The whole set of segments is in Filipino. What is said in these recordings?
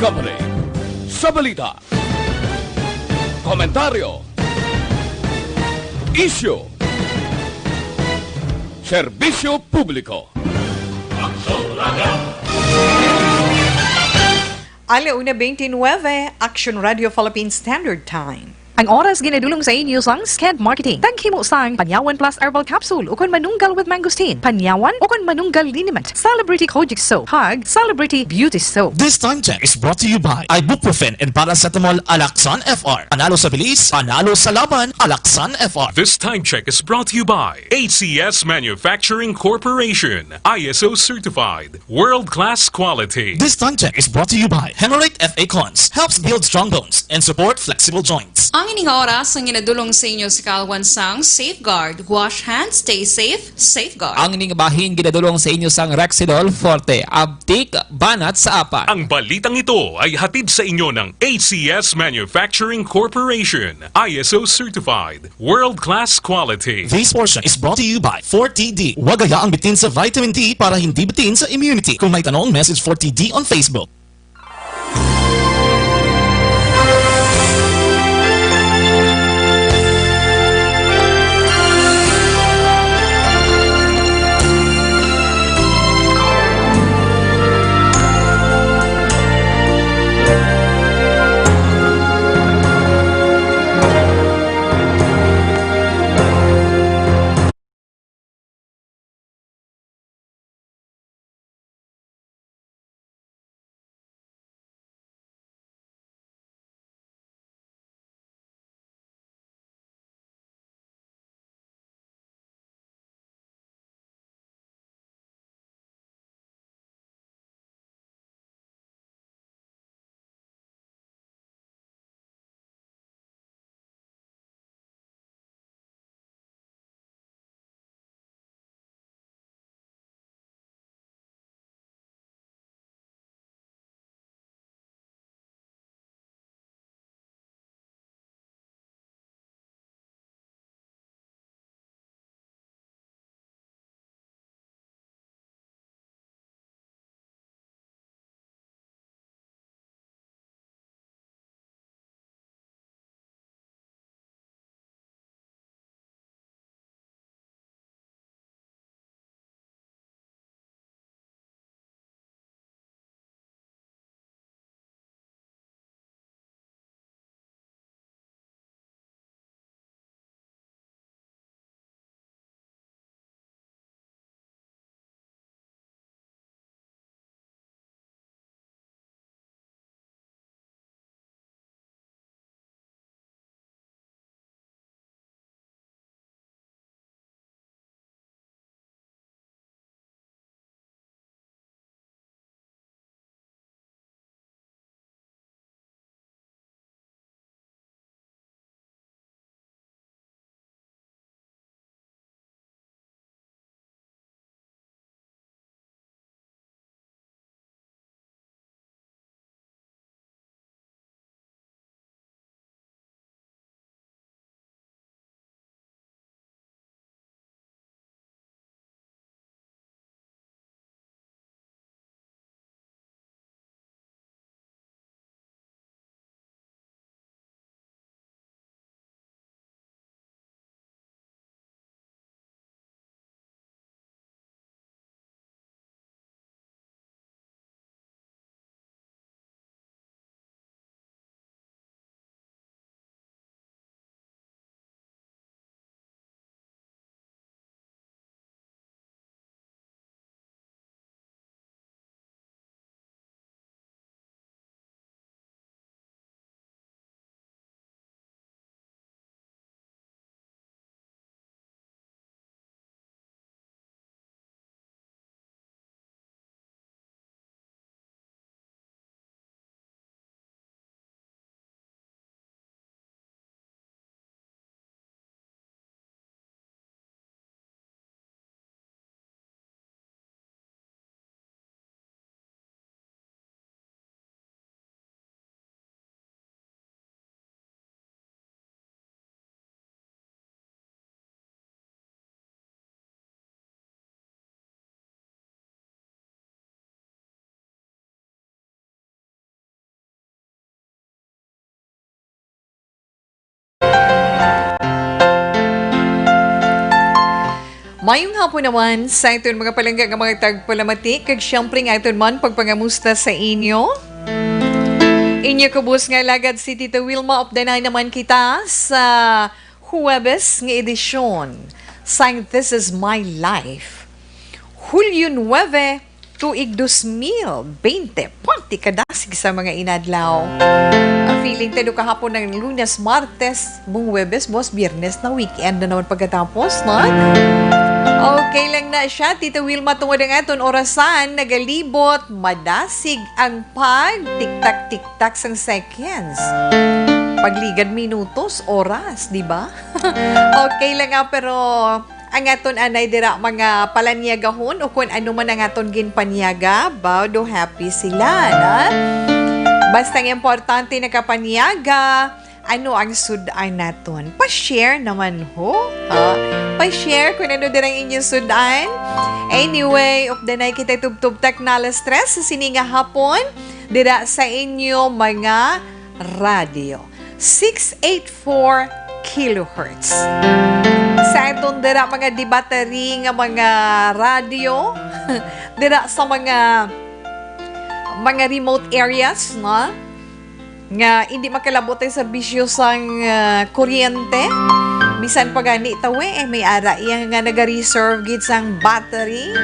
Company. Sa balita, komentaryo, isyu, serbisyo publiko. Alauna 29, Action Radio Philippine Standard Time. Ang oras ginadulong sa inyo sang Sked Marketing. Tagkimo sang Panyawan Plus Herbal Capsule ukon manunggal with mangosteen. Panyawan ukon manunggal liniment. Celebrity Kojic Soap. Hug Celebrity Beauty Soap. This time check is brought to you by Ibuprofen and Paracetamol Alaxan FR. Panalo sa bilis, panalo sa laban, Alaxan FR. This time check is brought to you by ACS Manufacturing Corporation, ISO certified, world-class quality. This time check is brought to you by Hemorrhoid FA Cons. Helps build strong bones and support flexible joints. Ang ining oras ang ginadulong sa inyo sa Kalwan sang Safeguard. Wash hands, stay safe, Safeguard. Ang ining bahin ginadulong sa inyo sang Rexidol Forte, Abtik, Banat sa apat. Ang balitang ito ay hatid sa inyo ng ACS Manufacturing Corporation, ISO certified, world-class quality. This portion is brought to you by 4TD. Huwag hayaang bitin sa vitamin D para hindi bitin sa immunity. Kung may tanong, message 4TD on Facebook. Mayong hapon naman sa iton mga palangga nga mga tagpalamati, kag siyempre nga iton man pagpangamusta sa inyo. Inyo kubos nga lagad si Tita Wilma updanay naman kita sa Huwebes nga edisyon sa This Is My Life. Hulyo 9, tuig 2020, pati kadasig sa mga inadlaw. Feeling tayo kahapon ng Lunes, Martes, mong Huwebes, Bos, Biyernes na weekend na naman pagkatapos, no? Okay lang na siya, Tita Wilma, tungod ang aton orasan, nagalibot, madasig ang pag, tiktak-tiktak sang seconds. Pagligad minutos, oras, di ba? Okay lang nga, pero ang aton anay dira mga palanyagahon o kung ano man ang aton ginpanyaga, do happy sila, na? Basta ang importante na kapanyaga, ano ang sudan naton? Pa-share naman ho. Pa-share kung ano din ang inyong sudan. Anyway, updanay kita tub-tub-tak na stress sa sininga hapon dira sa inyo mga radio. 684 kilohertz. Sa itong dira mga di battery nga mga radio, dira sa mga remote areas, no? Nga hindi makalabot ay serbisyo sang kuryente. Bisan pa gani tawe, may ara iyang nga naga-reserve gid sang battery.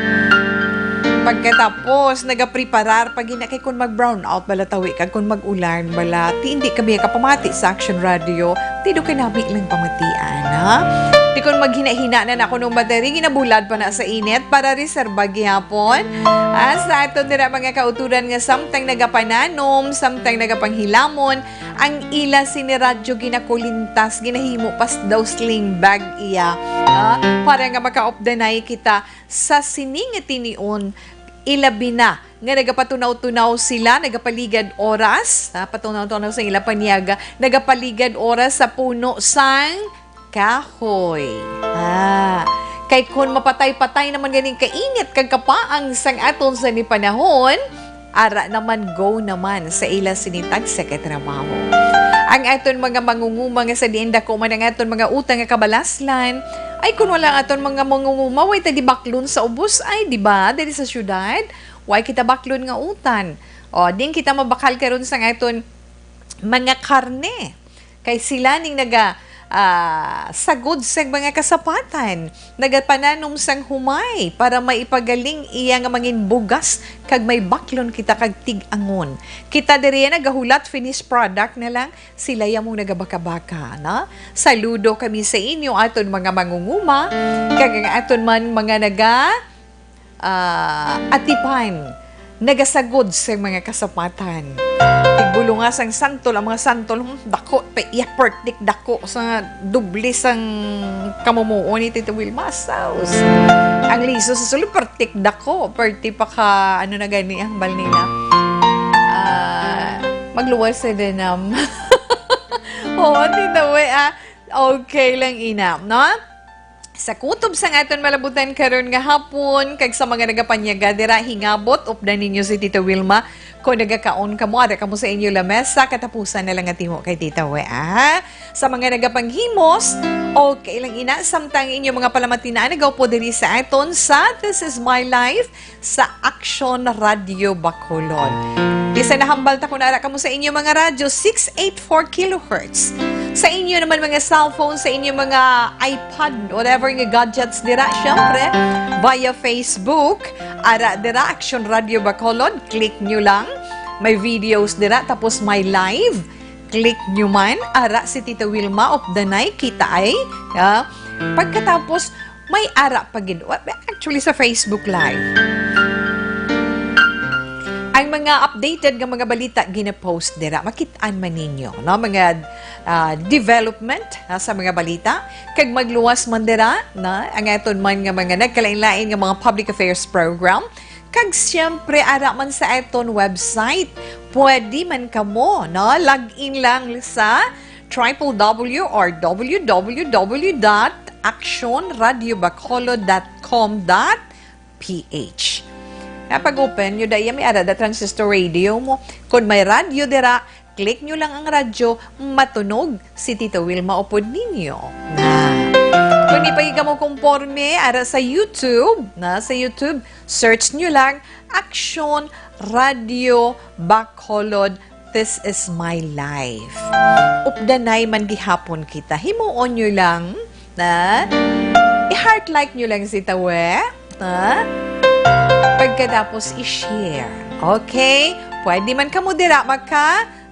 Pagkatapos, nagapreparar pag kay kung mag-brown out bala tawi, kag kung mag-ulan bala, hindi kami kapamati sa Action Radio, tido kinami lang pamatian, ha? Di kung maghina-hina na ako ng battery, ginabulad pa na sa init para reserva gihapon. Sa ato nila mga kauturan nga samtang nagapananom, samtang nagapanghilamon, ang ila siniradyo ginakulintas, ginahimo pas daw sling bag iya. Para nga maka-opdanay kita sa siningitinion, ilabi na nga nagapatunaw-tunaw sila, nagapaligad oras, patunaw-tunaw sa ila panyaga, nagapaligad oras sa puno sang kahoy. Kay kung mapatay-patay naman ganing kainit kag kapaang sang aton sa ni panahon, ara naman go naman sa ila sinitag sa katrabaho. Ang aton mga mangunguma nga sa dienda ko man ang aton mga utang nga kabalaslan, ay kung wala aton mga mangunguma, way ta di baklon sa ubos, ay di ba? Dali sa syudad, way kita baklon nga utan. O, din kita mabakal karon sa aton mga karne. Kay sila ning sagod sa mga kasapatan, nagapananom sang humay para maipagaling iya nga mangin bugas kag may baklon kita kag tig-angon. Kita diri nagahulat finished product na lang, sila yamong nagabaka-baka, na? Saludo kami sa inyo aton mga mangunguma kag ang aton man mga atipan, nagasagod sa mga kasapatan. Tigbulunga sang santol, ang mga santol, dako, pertik dako sa dubli sang kamumuo ni Tita Wilma Saus. Ang liso sa sulo, pertik dako, perti pa ka, ano na gani, ang bal nila. Magluwas sa denam. Oo, Tita Wilma, okay lang ina, no? Sa kutob sang aton malabutan karon nga hapon kag sa mga nagapanyaga dira hingabot updan ninyo si Tita Wilma kung nagakaon kamo ada kamo sa inyo lamesa katapusan na lang atimo kay Tita Wea. Sa mga nagapanghimos, okay lang ina samtang inyo mga palamatinaan nagaw po diri sa aton sa This Is My Life sa Action Radio Bacolod. Isa na hambal ta kung naara kamo sa inyo mga radyo 684 kilohertz. Sa inyo naman mga cellphone, sa inyo mga iPad, whatever nga gadgets dira, syempre, via Facebook, ara dira, Action Radio Bacolod, click nyo lang. May videos dira, tapos may live, click nyo man, ara si Tita Wilma of the night, kita ay, pagkatapos, may ara pagin, actually sa Facebook Live. Ang mga updated ng mga balita gina-post dira, makitaan man ninyo, no? Mga development sa mga balita, kag magluwas man dira, na ang aton man nga mga nagkalain-lain nga mga public affairs program, kag siyempre ara man sa aton website, pwede man kamo, no? Log-in lang sa www or www.actionradiobacolod.com.ph. Pag-open nyo dahil may arada transistor radio mo. Kung may radio dira, click nyo lang ang radyo, matunog si Tita Wilma upod ninyo. Na. Kung di pa ka mo kumporme, ara sa YouTube, search nyo lang, Action Radio Bacolod, This is my life. Updanay man gihapon kita. Himuon nyo lang, i-heart like nyo lang si Tawe, pagkatapos i-share. Okay? Pwede man ka mo dira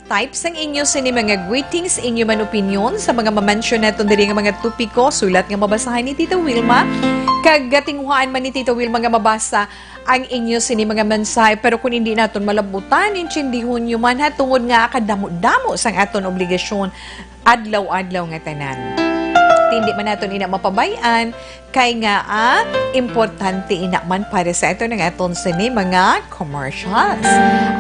type sang inyo sa mga greetings, inyo man opinion sa mga ma-mention neto diri nga mga topiko, sulat nga mabasahan ni Tita Wilma. Kagatinghuan man ni Tita Wilma nga mabasa ang inyo sa mga mensahe. Pero kung hindi naton malabutan, intindihon nyo man tungod nga kadamo-damo sang aton obligasyon adlaw-adlaw nga tanan. Hindi man naton ina mapabayan kay nga importante ina man para sa ito ng aton sini mga commercials.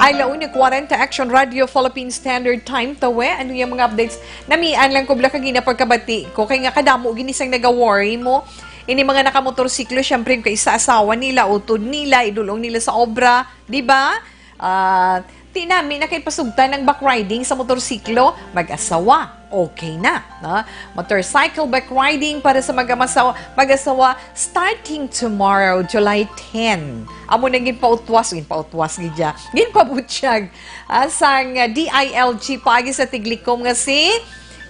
Ay launa 40 Action Radio Philippine Standard Time tawe ano yung mga updates namian lang ko bla kagina pagkabati ko kay nga kadamo ginisang naga-worry mo ini mga nakamotorsiklo syempre kay sa asawa nila utod nila idulong nila sa obra di ba? Tinami na kay pasugtan ng back riding sa motorsiklo, mag-asawa, okay na. Motorcycle back riding para sa mag-asawa starting tomorrow, July 10. Amo na ginpautwas gidya. Ginpabutsyag sang DILG pagi sa Tiglikom nga si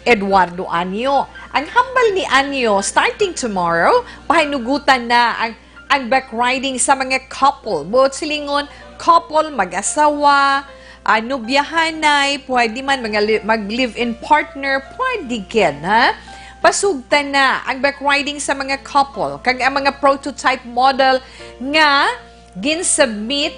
Eduardo Anyo. Ang hambal ni Anyo, starting tomorrow, pahinugutan na ang back riding sa mga couple. Buot silingon, couple, mag-asawa, nubyahanay, pwede man mag-live-in partner, pwede ken, ha? Pasugtan na ang back riding sa mga couple. Kag ang mga prototype model nga gin-submit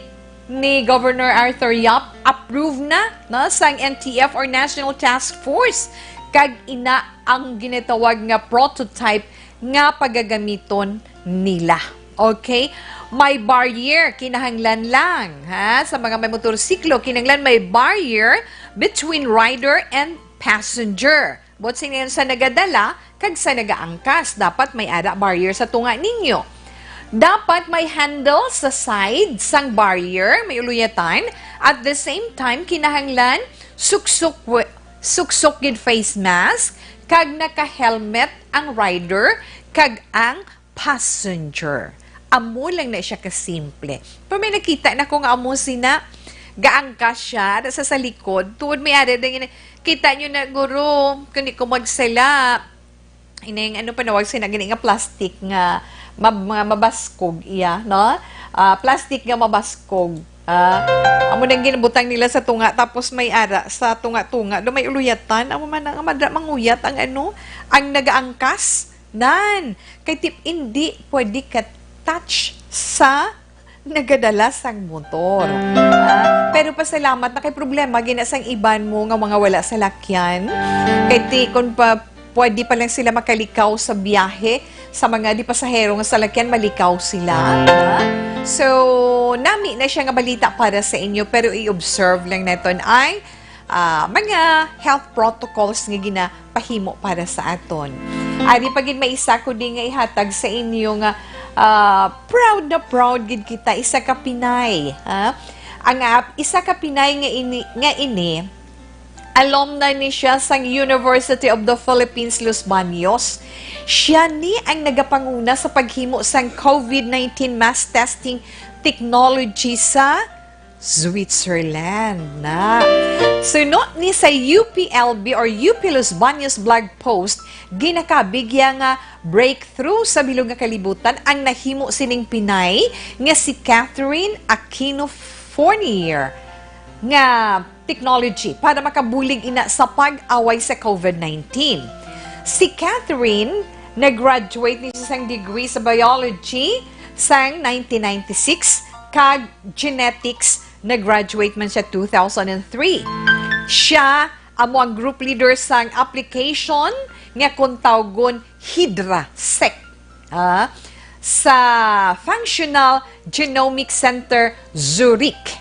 ni Governor Arthur Yap, approve na sang NTF or National Task Force. Kag ina ang ginatawag nga prototype nga pagagamiton nila. Okay? May barrier, kinahanglan lang. Ha? Sa mga may motorsiklo, kinahanglan may barrier between rider and passenger. But sinayon sa nagadala, kag sa nagaangkas, dapat may ada barrier sa tunga ninyo. Dapat may handle sa side sang barrier, may uluyatan. At the same time, kinahanglan suksok gid face mask, kag naka-helmet ang rider, kag ang passenger. Amo lang na siya kasimple. Pero may nakita na kung amo sina, gaangkas siya, sa likod, tuod may ada na kita nyo na, guro, kundi ko magsala, inang ano panawag sina, gini nga plastic nga, mabaskog iya, no? Plastic nga mabaskog. Amo nang ginabutang nila sa tunga, tapos may ara sa tunga-tunga, do may uluyatan, amo man ang manguyat ang ang nagaangkas, nan, kay tip hindi pwede ka touch sa nagadala sang motor. Pero pasalamat na kay problema ginasang iban mo nga mga wala sa lakyan. Kay kung pa pwede pa lang sila makalikaw sa biyahe sa mga di pasahero nga sa lakyan malikaw sila. So nami na siya nga balita para sa inyo pero i-observe lang naton ay mga health protocols nga ginapahimo para sa aton. Ari pagin maisa ko din nga ihatag sa inyo nga proud na proud gid kita isa ka Pinay. Ang isa ka Pinay nga ini alumni ni siya sa University of the Philippines Los Baños. Siya ni ang nagapanguna sa paghimo sang COVID-19 mass testing technology sa Switzerland na. Suno ni sa UPLB or UP Los Baños blog post, ginakabigya nga breakthrough sa bilog nga kalibutan ang nahimo sining Pinay nga si Catherine Aquino Fournier nga technology para makabulig ina sa pag-away sa COVID-19. Si Catherine nag-graduate ni sa degree sa biology sang 1996 kag genetics nag-graduate man siya 2003. Siya amo ang group leader sang application nga kung tawgon HydraSec sa Functional Genomic Center Zurich.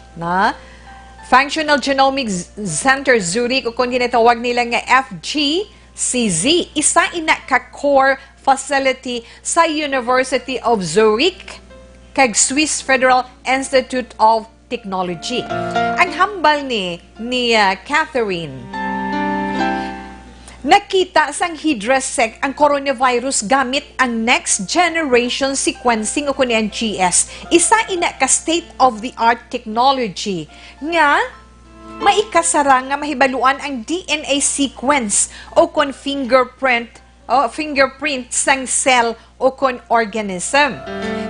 Functional Genomic Center Zurich o kung ginatawag nila nga FGCZ. Isa ina ka core facility sa University of Zurich kag Swiss Federal Institute of Technology. Ang hambal ni Catherine, Nakita sang HydraSec ang coronavirus gamit ang next generation sequencing o kunya GS. Isa ina ka state-of-the-art technology nga maikasara nga mahibaluan ang DNA sequence o kon fingerprint sang cell o kon organism.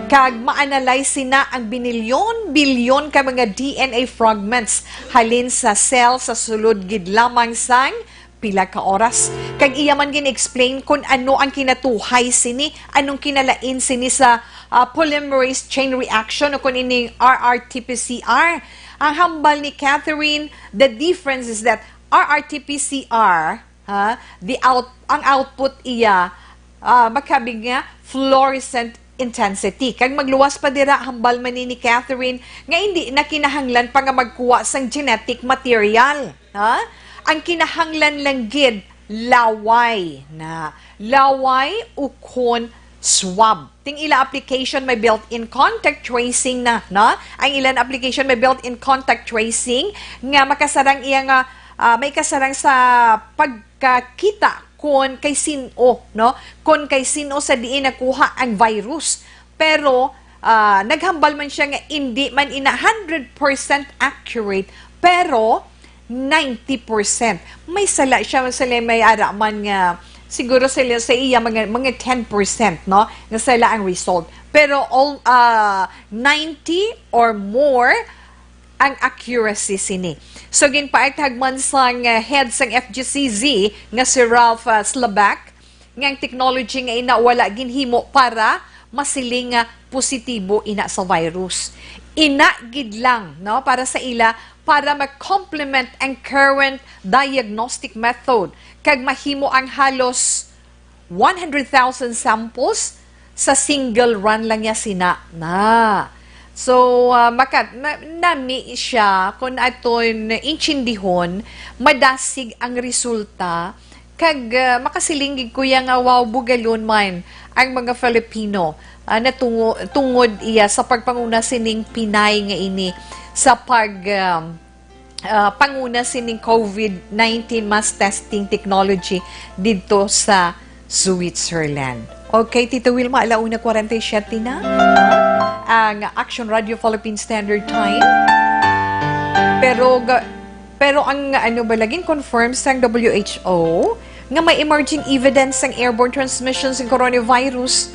Kag ma-analyze na ang binilyon-bilyon ka mga DNA fragments halin sa cell sa sulod gid lamang sang pila ka oras. Kag iya man gin-explain kung ano ang kinatuhay sini, anong kinalain sini sa polymerase chain reaction o kung ining RRT-PCR. Ang hambal ni Catherine, the difference is that RRT-PCR, ang output iya, makabig nga, fluorescent intensity. Kag magluwas pa dira hambal man ni Catherine nga hindi na kinahanglan pa nga magkuha sang genetic material. Ang kinahanglan lang gid laway ukon swab. Ting ila application may built-in contact tracing na. Ang ilan application may built-in contact tracing nga makasarang iya nga may kasarang sa pagkakita kung kay sino, kung kay sino sa diin nakuha ang virus. Pero naghambal man siya nga hindi man ina 100% accurate, pero 90%. May sala siya may araman nga siguro sa iya mga 10%, no? Nga sala ang result. Pero 90 or more ang accuracy sini. So ginpaagtagman sang head sang FGCZ nga si Ralph Slabak nga ang technology nga ina wala ginhimo para masiling nga positibo ina sa virus. Ina gid lang, no, para sa ila para mag-complement ang current diagnostic method kag mahimo ang halos 100,000 samples sa single run lang niya sina na. So, nami siya kung aton inchindihon, madasig ang resulta kag makasilingig ko yang wow bugalon man ang mga Filipino na tungod iya sa pagpanguna sining Pinay nga ini sa panguna sining COVID-19 mass testing technology dito sa Switzerland. Okay, Tito Wilma, alauna 47 na ang Action Radio Philippine Standard Time. Pero ang ano ba laging confirmed sa WHO nga may emerging evidence ng airborne transmissions ng coronavirus.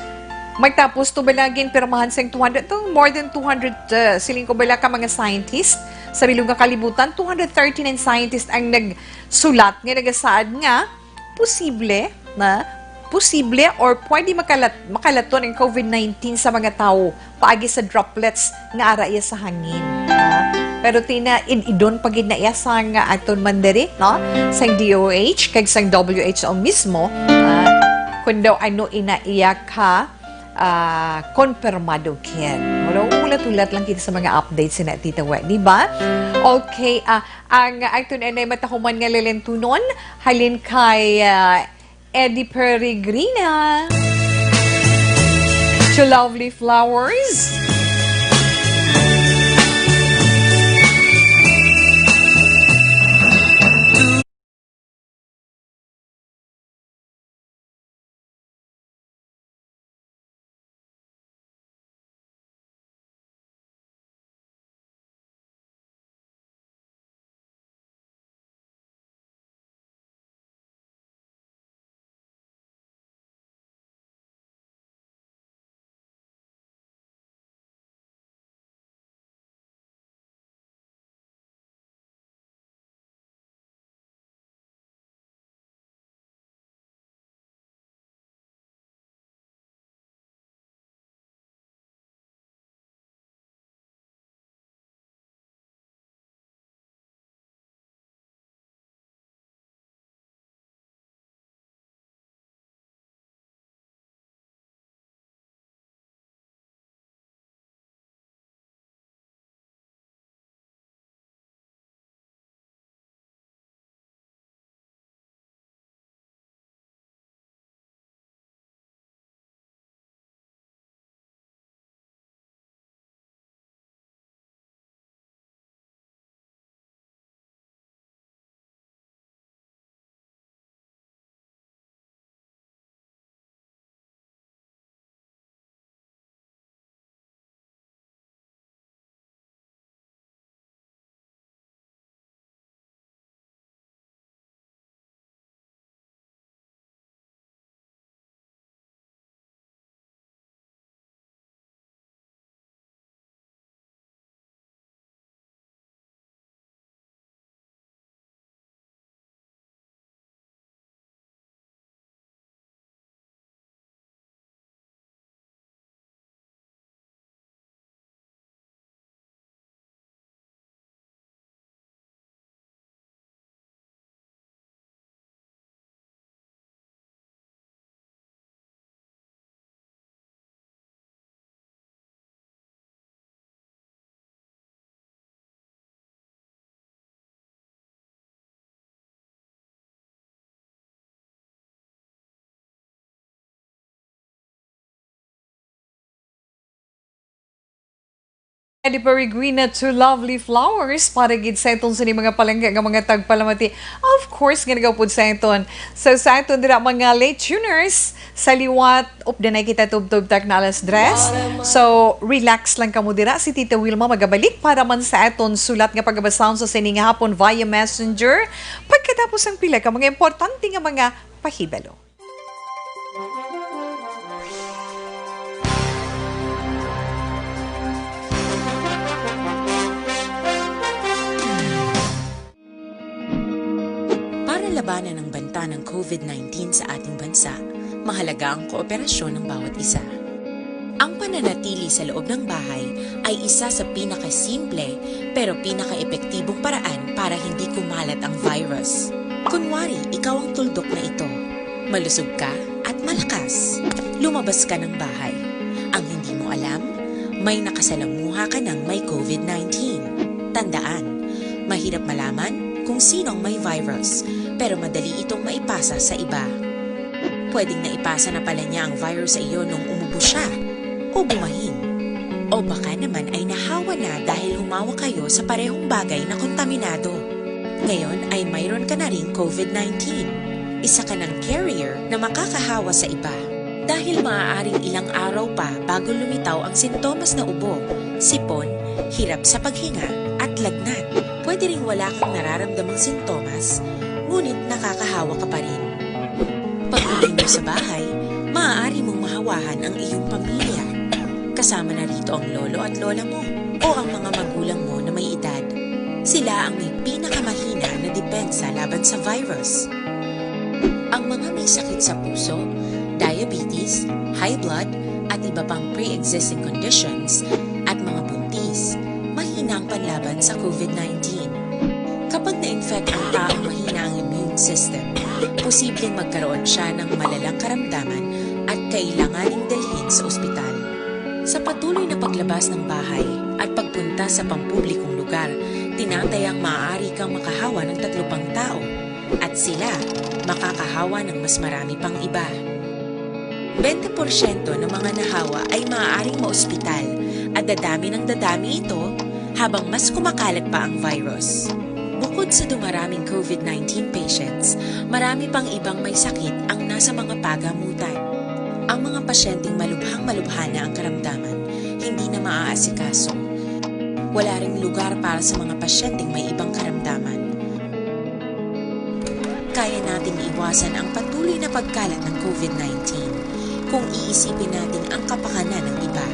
Magtapos to balagin pirmahan sa 200 to more than 200 siling ko bala ka mga scientists sa bilog nga kalibutan. 239 scientists ang nagsulat nga nagasaad nga posible or pwede makalaton ang COVID-19 sa mga tao paagi sa droplets nga ara iya sa hangin. Pero idon pagid na iya sang aton mandiri, no? Sang DOH kag sang WHO mismo kun daw ano ina iya ka konfirmado ken. Ulat-ulat lang kita sa mga updates na Tita We, di ba? Okay, ang aton ay matahuman nga lelentunon halin kay Eddie Peregrina to Lovely Flowers. Eddie Peregrina to Lovely Flowers para gid sa itong sa mga palengke nga mga tagpalamati. Of course, nga nagapod sa iton. So sa iton dira mga late tuners sa liwat updanay kita tubtub tak na alas dress. So relax lang kamo dira si Tita Wilma magabalik para man sa iton sulat nga pagabasahon sa sining hapon via Messenger pagkatapos ang pila ka mga importante nga mga pahibalo. Labanan ng banta ng COVID-19 sa ating bansa, mahalaga ang kooperasyon ng bawat isa. Ang pananatili sa loob ng bahay ay isa sa pinakasimple pero pinaka-epektibong paraan para hindi kumalat ang virus. Kunwari, ikaw ang tuldok na ito. Malusog ka at malakas. Lumabas ka ng bahay. Ang hindi mo alam, may nakasalamuha ka ng may COVID-19. Tandaan, mahirap malaman kung sinong may virus, pero madali itong maipasa sa iba. Pwedeng naipasa na pala niya ang virus sa iyo nung umubo siya o bumahin. O baka naman ay nahawa na dahil humawa kayo sa parehong bagay na kontaminado. Ngayon ay mayroon ka na rin COVID-19. Isa ka ng carrier na makakahawa sa iba. Dahil maaaring ilang araw pa bago lumitaw ang sintomas na ubo, sipon, hirap sa paghinga at lagnat. Pwede ring wala kang nararamdamang sintomas, ngunit nakakahawa ka pa rin. Pag-uwi mo sa bahay, maaari mong mahawahan ang iyong pamilya. Kasama na rito ang lolo at lola mo o ang mga magulang mo na may edad. Sila ang may pinakamahina na depensa laban sa virus. Ang mga may sakit sa puso, diabetes, high blood, at iba pang pre-existing conditions at mga buntis, mahina ang panlaban sa COVID-19. Kapag na-infect ang taong mahina ang immune system, posibleng magkaroon siya ng malalang karamdaman at kailanganing dalhin sa ospital. Sa patuloy na paglabas ng bahay at pagpunta sa pampublikong lugar, tinatayang maaari kang makahawa ng 3 pang tao at sila makakahawa ng mas marami pang iba. 20% ng mga nahawa ay maaaring maospital at dadami ng dadami ito habang mas kumakalat pa ang virus. Bukod sa dumaraming COVID-19 patients, marami pang ibang may sakit ang nasa mga pagamutan. Ang mga pasyenteng malubhang-malubha na ang karamdaman, hindi na maaasikaso. Wala ring lugar para sa mga pasyenteng may ibang karamdaman. Kaya nating iwasan ang patuloy na pagkalat ng COVID-19 kung iisipin natin ang kapakanan ng iba.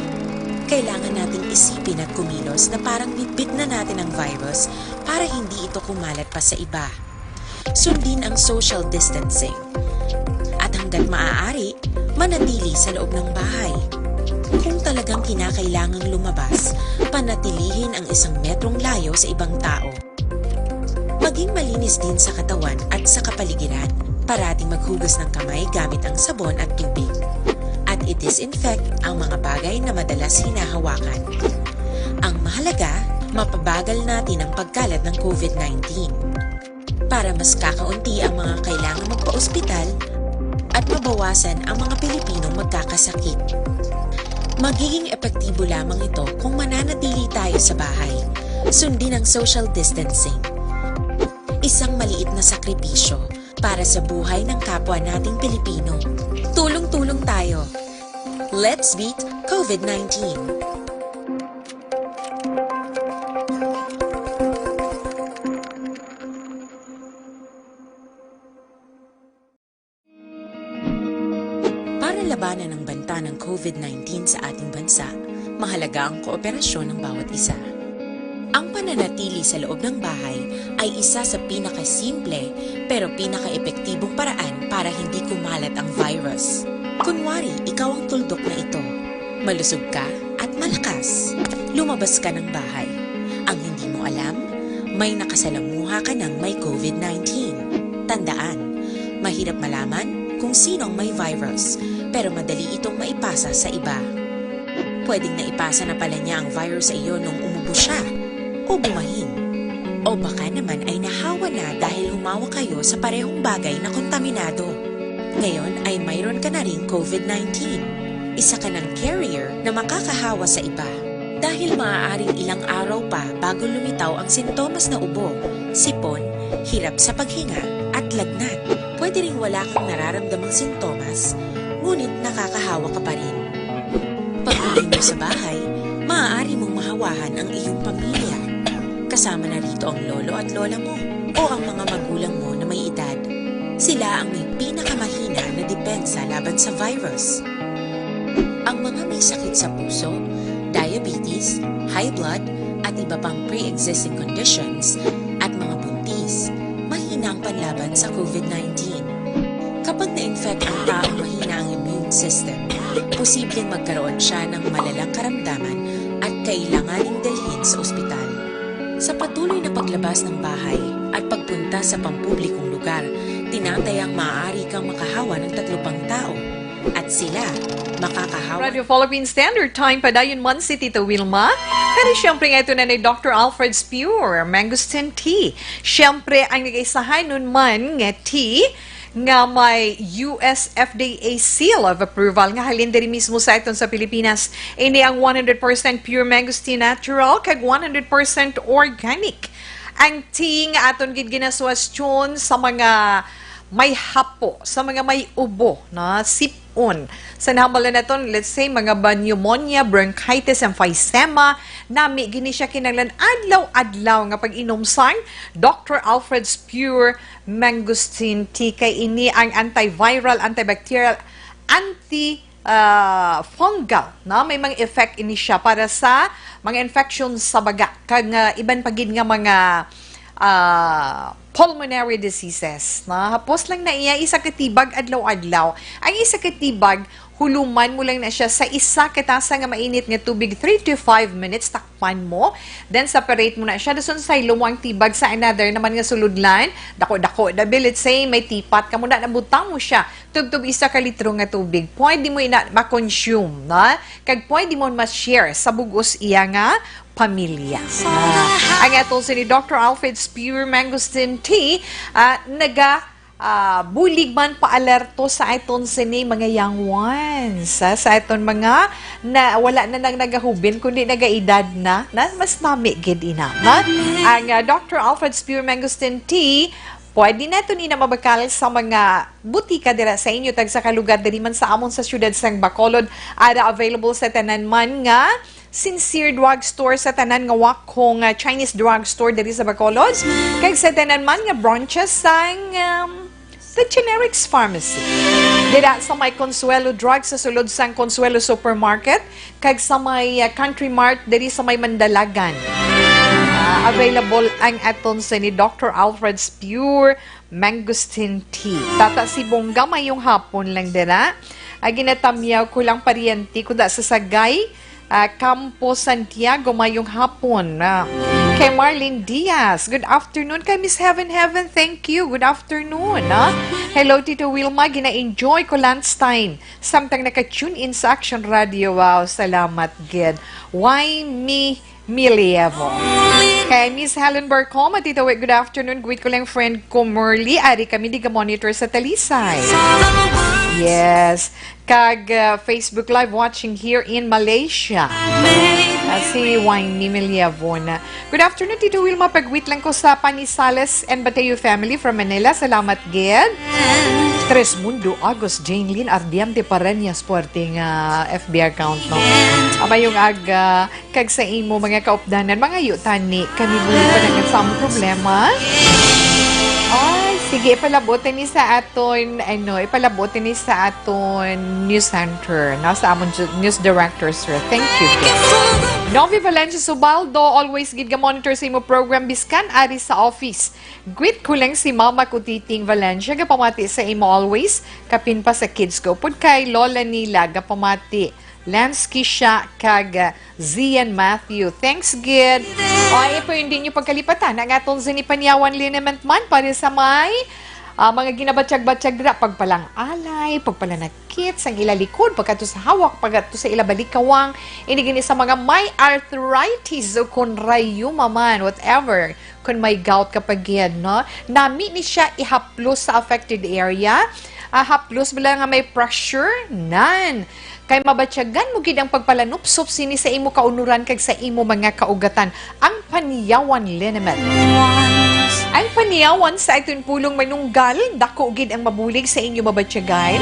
Kailangan nating isipin at kumilos na parang bitbit na natin ang virus para hindi ito kumalat pa sa iba. Sundin ang social distancing. At hanggat maaari, manatili sa loob ng bahay. Kung talagang kinakailangang lumabas, panatilihin ang 1 metrong layo sa ibang tao. Maging malinis din sa katawan at sa kapaligiran. Parating maghugas ng kamay gamit ang sabon at tubig. At i-disinfect ang mga bagay na madalas hinahawakan. Ang mahalaga, mapabagal natin ang pagkalat ng COVID-19 para mas kakaunti ang mga kailangang magpa-ospital at mabawasan ang mga Pilipinong magkakasakit. Magiging epektibo lamang ito kung mananatili tayo sa bahay. Sundin ang social distancing. Isang maliit na sakripisyo para sa buhay ng kapwa nating Pilipino. Tulong-tulong tayo. Let's beat COVID-19. Para labanan ang banta ng COVID-19 sa ating bansa, mahalaga ang kooperasyon ng bawat isa. Ang pananatili sa loob ng bahay ay isa sa pinakasimple pero pinaka-epektibong paraan para hindi kumalat ang virus. Kunwari, ikaw ang tuldok na ito. Malusog ka at malakas. Lumabas ka ng bahay. Ang hindi mo alam, may nakasalamuha ka ng may COVID-19. Tandaan, mahirap malaman kung sinong may virus, pero madali itong maipasa sa iba. Pwedeng naipasa na pala niya ang virus sa iyo nung umubo siya o bumahin. O baka naman ay nahawa na dahil humawa kayo sa parehong bagay na kontaminado. Ngayon ay mayroon ka na rin COVID-19. Isa ka ng carrier na makakahawa sa iba. Dahil maaaring ilang araw pa bago lumitaw ang sintomas na ubo, sipon, hirap sa paghinga at lagnat. Pwede ring wala kang nararamdamang sintomas, ngunit nakakahawa ka pa rin. Pag-uwi mo sa bahay, maaari mong mahawahan ang iyong pamilya. Kasama na rito ang lolo at lola mo o ang mga magulang mo na may edad. Sila ang may pinakamahina na depensa laban sa virus. Ang mga may sakit sa puso, diabetes, high blood, at iba pang pre-existing conditions, at mga buntis, mahina ang panlaban sa COVID-19. Kapag na-infect ang taong mahina ang immune system, posibleng magkaroon siya ng malalang karamdaman at kailanganing dalhin sa ospital. Sa patuloy na paglabas ng bahay at pagpunta sa pampublikong lugar, tinatayang maaari kang makahawa ng 3 pang tao at sila makakahawa. Radio Philippine Standard Time, padayon man si Tito Wilma. Pero siyempre nga ito na ni Dr. Alfred Spure, Mangosteen Tea. Siyempre, ang nag-isahay nun man nga tea nga may US FDA seal of approval nga halin diri mismo sa iton sa Pilipinas. Ini ang 100% pure mangosteen natural kag 100% organic. Ang tea nga aton gid ginaswastyon sa mga may hapo, sa mga may ubo, na sipon. Sa nahamalan naton, let's say, mga pneumonia, bronchitis, emphysema, nami, gini siya kinanglan adlaw-adlaw nga pag-inom sang Dr. Alfred's Pure Mangosteen Tea. Kay ini ang antiviral, antibacterial, fungal, na may mga effect ini siya para sa mga infection sa baga. Kag iban pagid nga mga pulmonary diseases. Na hapos lang na iya isa katibag adlaw-adlaw. Ang isa katibag huluman mo lang na siya sa isa katasa nga mainit nga tubig 3 to 5 minutes takpan mo, then separate mo na siya dason sa lumang tibag sa another naman nga suludlan dako let's say may tipat ka mo na nabutang mo siya tubtub isa ka litro nga tubig, pwede mo ina ma-consume na kag pwede mo ma-share sa bugos iya nga pamilya. Ang atong si Dr. Alfred's Pure Mangosteen Tea bulig man pa-alerto sa iton sini mga young ones. Sa iton mga na wala na nang nagahubin kundi nagaedad na mas mami gid ina. Ang Dr. Alfred's Pure Mangosteen Tea pwede na ito na mabakal sa mga butika dira sa inyo tag sa kalugar diri man sa amon sa syudad sang Bacolod. Ada available sa tanan man nga Sincere Drugstore sa tanan nga wakong Chinese drugstore diri sa Bacolod. Kag sa tanan man nga branches sang The Generics Pharmacy. Dira sa may Consuelo Drugs sa sulod sang Consuelo Supermarket. Kag sa may Country Mart diri sa may Mandalagan. Available ang aton sa ni Dr. Alfred's Pure Mangosteen Tea. Tata si Bongga mayong hapon lang dira. Ginatamyaw ko lang pariente kuda sa Sagay, Campo Santiago mayong hapon. Kay Marlene Diaz, good afternoon. Kay Miss Heaven, thank you. Good afternoon. Hello, Tito Wilma. Gina-enjoy ko lunchtime. Samtang naka-tune in sa Action Radio. Wow, salamat, Gid. Why me? Milievo. Kay Miss Helen Barcoma, Tito Wick, good afternoon. Guwit ko lang friend ko, Merly. Ari kami di ka-monitor sa Talisay. Yes. Kag Facebook Live watching here in Malaysia. Si Winnie Milievo na. Good afternoon, Tito Wilma. Pagwit lang ko sa Panisales and Bateo family from Manila. Salamat, Gid. Tres Mundo, August, Jane Lynn, Ardiam de Parañas, sporting FB account, no? Aba yung aga, kag sa imo, mga kaupdanan, mga yutani, kami muli pa na problema. Ay, sige, ipalabotin ni sa aton, ipalabotin ni sa aton news center, sa amon news director, sir. Thank you. Novi Valencia Subaldo, always gid ga monitor sa imo program biskan ari sa office. Greet ko lang si Mama Kutiting Valencia, gapamati sa imo always, kapin pa sa kids ko. Pud kay Lola nila, gapamati. Lansky siya kag Zian Matthew. Thanks, Gid. Ay, po hindi nyo pagkalipatan. Ang atong zinipanyawan liniment man para sa may mga ginabatsyag-batsyag dira. Pagpalang alay, pagpalanakit, sang ilalikod, pagkato sa hawak, pagkato sa ilabalikawang, inigini sa mga may arthritis o kung rayuma man, whatever, kung may gout kapag yan, no? Nami ni siya ihaplos sa affected area. Haplos bala nga may pressure, none. Kay mabatyagan mo gid ang pagpalanupsop sini sa imo kaunuran kag sa imo mga kaugatan, ang Panyawan Liniment. Ang Panyawan sa aton pulong manunggal, dako gid ang mabulig sa inyo mabatyagan.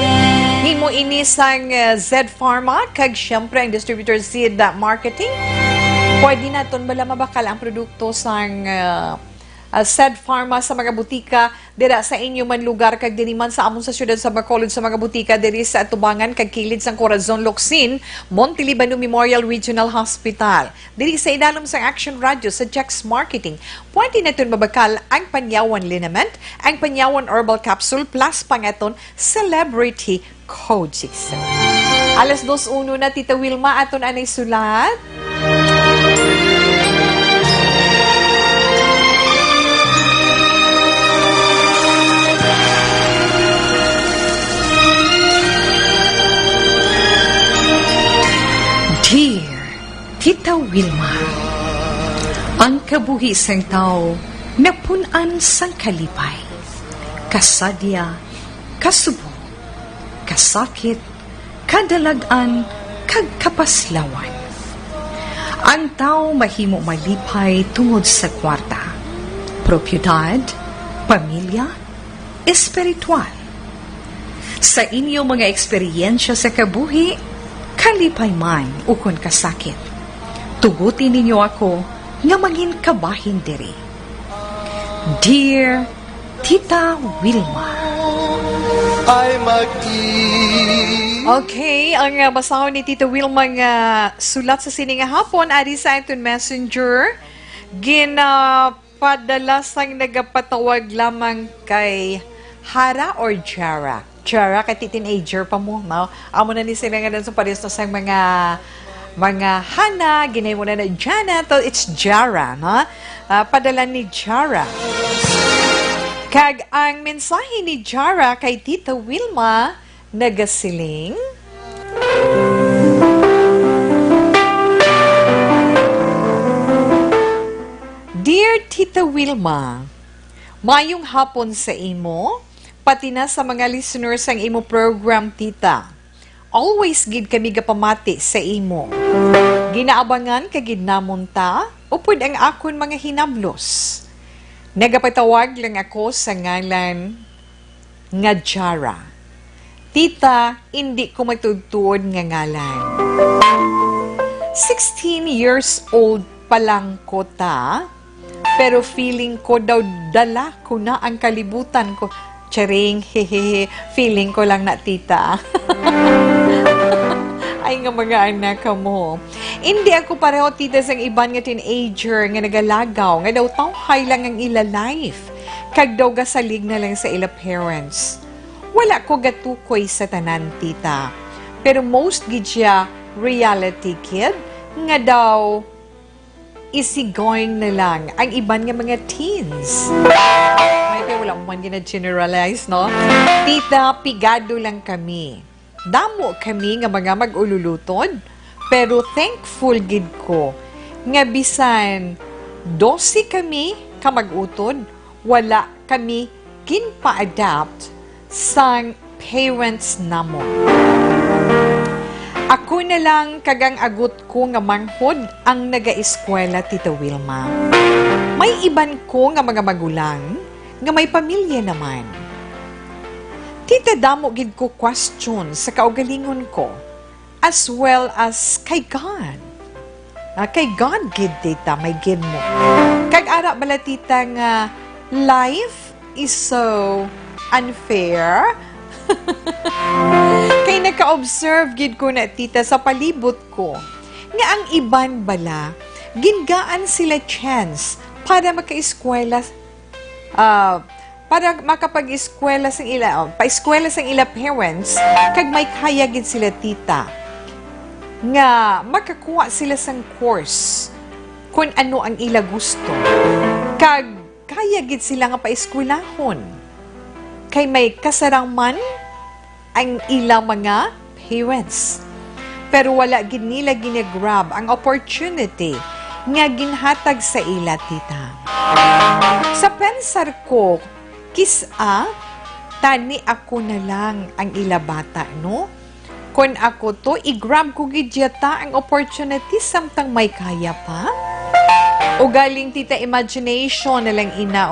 Himo ini sang Z Pharma kag syempre ang distributor Z Marketing. Pwede naton bala mabakal ang produkto sang Z Pharma sa mga butika dira sa inyo man lugar kag diri man sa amon sa syudad sa Bacolod sa mga butika diri sa Atubangan kag kilid sang Corazon Locsin, Montelibano Memorial Regional Hospital. Diri sa idalom sang Action Radio sa Jex Marketing. Pwede naton mabakal ang Panyawan Liniment, ang Panyawan Herbal Capsule plus pangaton Celebrity Kojic Soap. Alas 2:01 na Tita Wilma aton anay sulat. Dear Tita Wilma, ang kabuhi sang tao napunan sang kalipay, kasadya, kasubo, kasakit, kadalagan, kag kapaslawan. Ang tao mahimo malipay tungod sa kwarta, propiedad, pamilya, espiritual. Sa inyo mga eksperyensya sa kabuhi, kalipay man ukon kasakit. Tugutin ninyo ako nga maging kabahin diri. Dear Tita Wilma. Okay, ang basahon ni Tita Wilma nga sulat sa sininga hapon ari sa aton messenger ginapadala sang nagapatawag lamang kay Hara or Jara. Jara, kay teenager pa mo, no? Amo na ni sila nga sa pares na sang mga Hana, ginay mo na Jana, so it's Jara, no? Padala ni Jara. Kag ang mensahe ni Jara kay Tita Wilma, nagasiling, Dear Tita Wilma, mayong hapon sa imo, pati na sa mga listeners ang imo program, tita. Always gid kami gapamati sa imo. Ginaabangan kagid namon ta, upod ang akon mga hinablos. Nagapatawag lang ako sa ngalan nga Jara. Tita, hindi ko matudtuod nga ngalan. 16 years old pa lang ko ta, pero feeling ko daw dala ko na ang kalibutan ko. Charing, hehehe, feeling ko lang na tita. Ay nga mga anak mo. Hindi ako pareho tita sang iban nga teenager nga nagalagaw, nga daw tawhay lang ang ila life. Kag daw gasalig na lang sa ila parents. Wala ko gatukoy sa tanan tita. Pero most gid siya reality kid, nga daw easygoing na lang ang iban nga mga teens. May wala mo man gina-generalize, no? Tita, pigado lang kami. Damo kami nga mga mag-ululutod, pero thankful gid ko nga bisan 12 kami ka mag-utod, wala kami ginpa-adapt sang parents namon. Ako na lang kagang agot ko nga manghod ang naga-eskwela, Tita Wilma. May iban ko nga mga magulang nga may pamilya naman. Tita, damo gid ko question sa kaugalingon ko as well as kay God. Kay God gid, tita, may gid mo. Kag ara bala, tita, nga life is so unfair. Kay naka-observe gid ko na, tita, sa palibot ko nga ang iban bala gingaan sila chance para maka-eskwela, para makapag-eskwela sa ila, pa-eskwela sa ila parents, kag may kaya gid sila, tita, nga makakuha sila sang course kung ano ang ila gusto. Kag kaya gid sila nga pa-eskwelahon. Kay may kasarang man ang ilang mga parents. Pero wala gid nila ginagrab ang opportunity nga ginhatag sa ila, tita. Sa pensar ko, kisa, tani ako na lang ang ila bata, no? Kung ako to, i-grab ko gidyata ang opportunity samtang may kaya pa. O galing tita imagination na lang ina.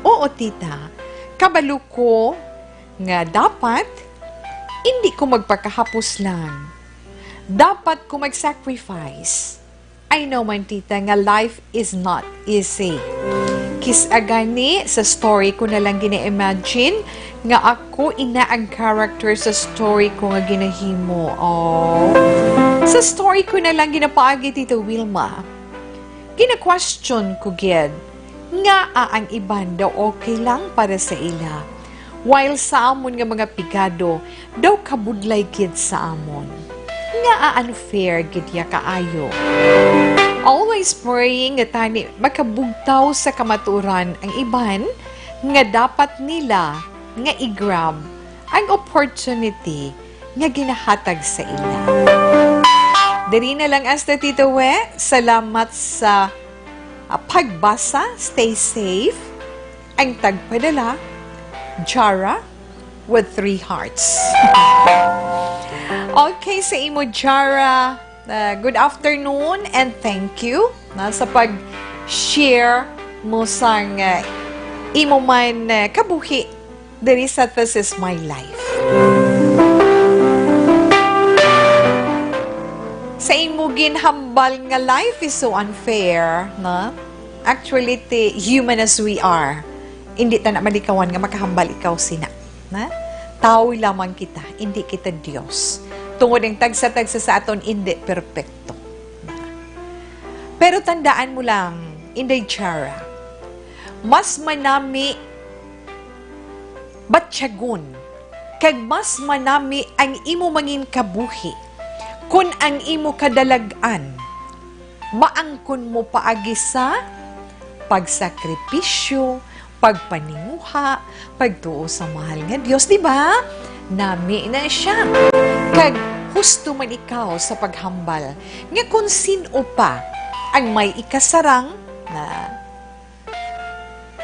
Oo tita, kabalo ko nga dapat hindi ko magpakahapos lang. Dapat ko mag-sacrifice. I know man tita nga life is not easy. Agani sa story ko na lang gina-imagine nga ako ina ang character sa story ko nga ginahimo. Oh. Sa story ko na lang ginapaagi Tita Wilma. Gina-question ko gid nga ang iban daw okay lang para sa ila. While sa amon nga mga pigado daw kabudlay gid sa amon. Nga unfair gid ya kaayo. Always praying nga tani makabugtaw sa kamaturan ang iban nga dapat nila nga i-grab ang opportunity nga ginahatag sa ila. Diri na lang hasta Tito We. Salamat sa pagbasa. Stay safe. Ang tagpadala, Jara with 3 hearts. Okay, sa imo Jara, good afternoon and thank you sa pag-share mo sang imo man kabuhi diri sa This Is My Life. Sa imo ginhambal nga life is so unfair, na? Actually, human as we are, hindi ta na malikawan nga makahambal ikaw sina, na? Tao lamang kita, hindi kita Diyos. Tungod ang tagsa-tagsa sa aton, hindi perpekto. Pero tandaan mo lang, Inday Chara, mas manami batyagon, kag mas manami ang imo mangin kabuhi, kun ang imo kadalagan, maangkon mo paagi sa pagsakripisyo, pagpaninguha, pagtuo sa mahal nga Diyos, di ba? Nami na siya. Kag husto man ikaw sa paghambal, nga kung sino pa ang may ikasarang na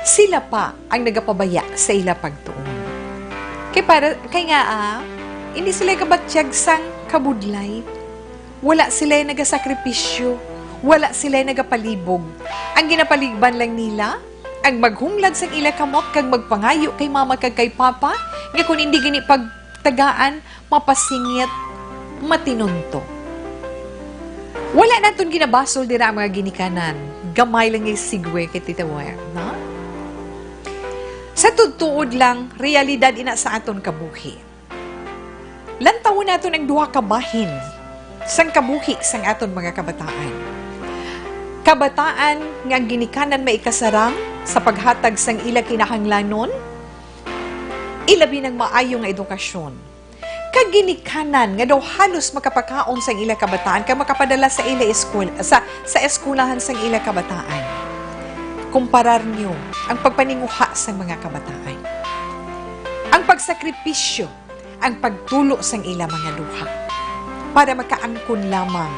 sila pa ang nagapabaya sa ila pagtuon. Kay nga hindi sila kabatyag sang kabudlay. Wala sila nagasakripisyo. Wala sila nagapalibog. Ang ginapaligban lang nila, ang maghunglad sang ila kamot kag magpangayo kay mama kag kay papa, nga kung hindi gini pagtagaan, mapasingit, matinunto. Wala naton ginabasol dira ang mga ginikanan. Gamay lang yung sigwe kay Tita Ware, no? Sa tutuod lang, realidad ina sa aton kabuhi. Lantawon naton ang duha ka bahin sang kabuhi sang aton mga kabataan. Kabataan nga ginikanan may ikasarang sa paghatag sang ila kinahanglanon, ilabi ng maayong edukasyon. Kaginikanan nga daw halos makapakaon sang ila kabataan kay makapadala sa ila school sa eskulahan sang ila kabataan. Kumparar niyo ang pagpaninguha sa mga kabataan. Ang pagsakripisyo, ang pagtulo sang ila mga luha para makaangkon lamang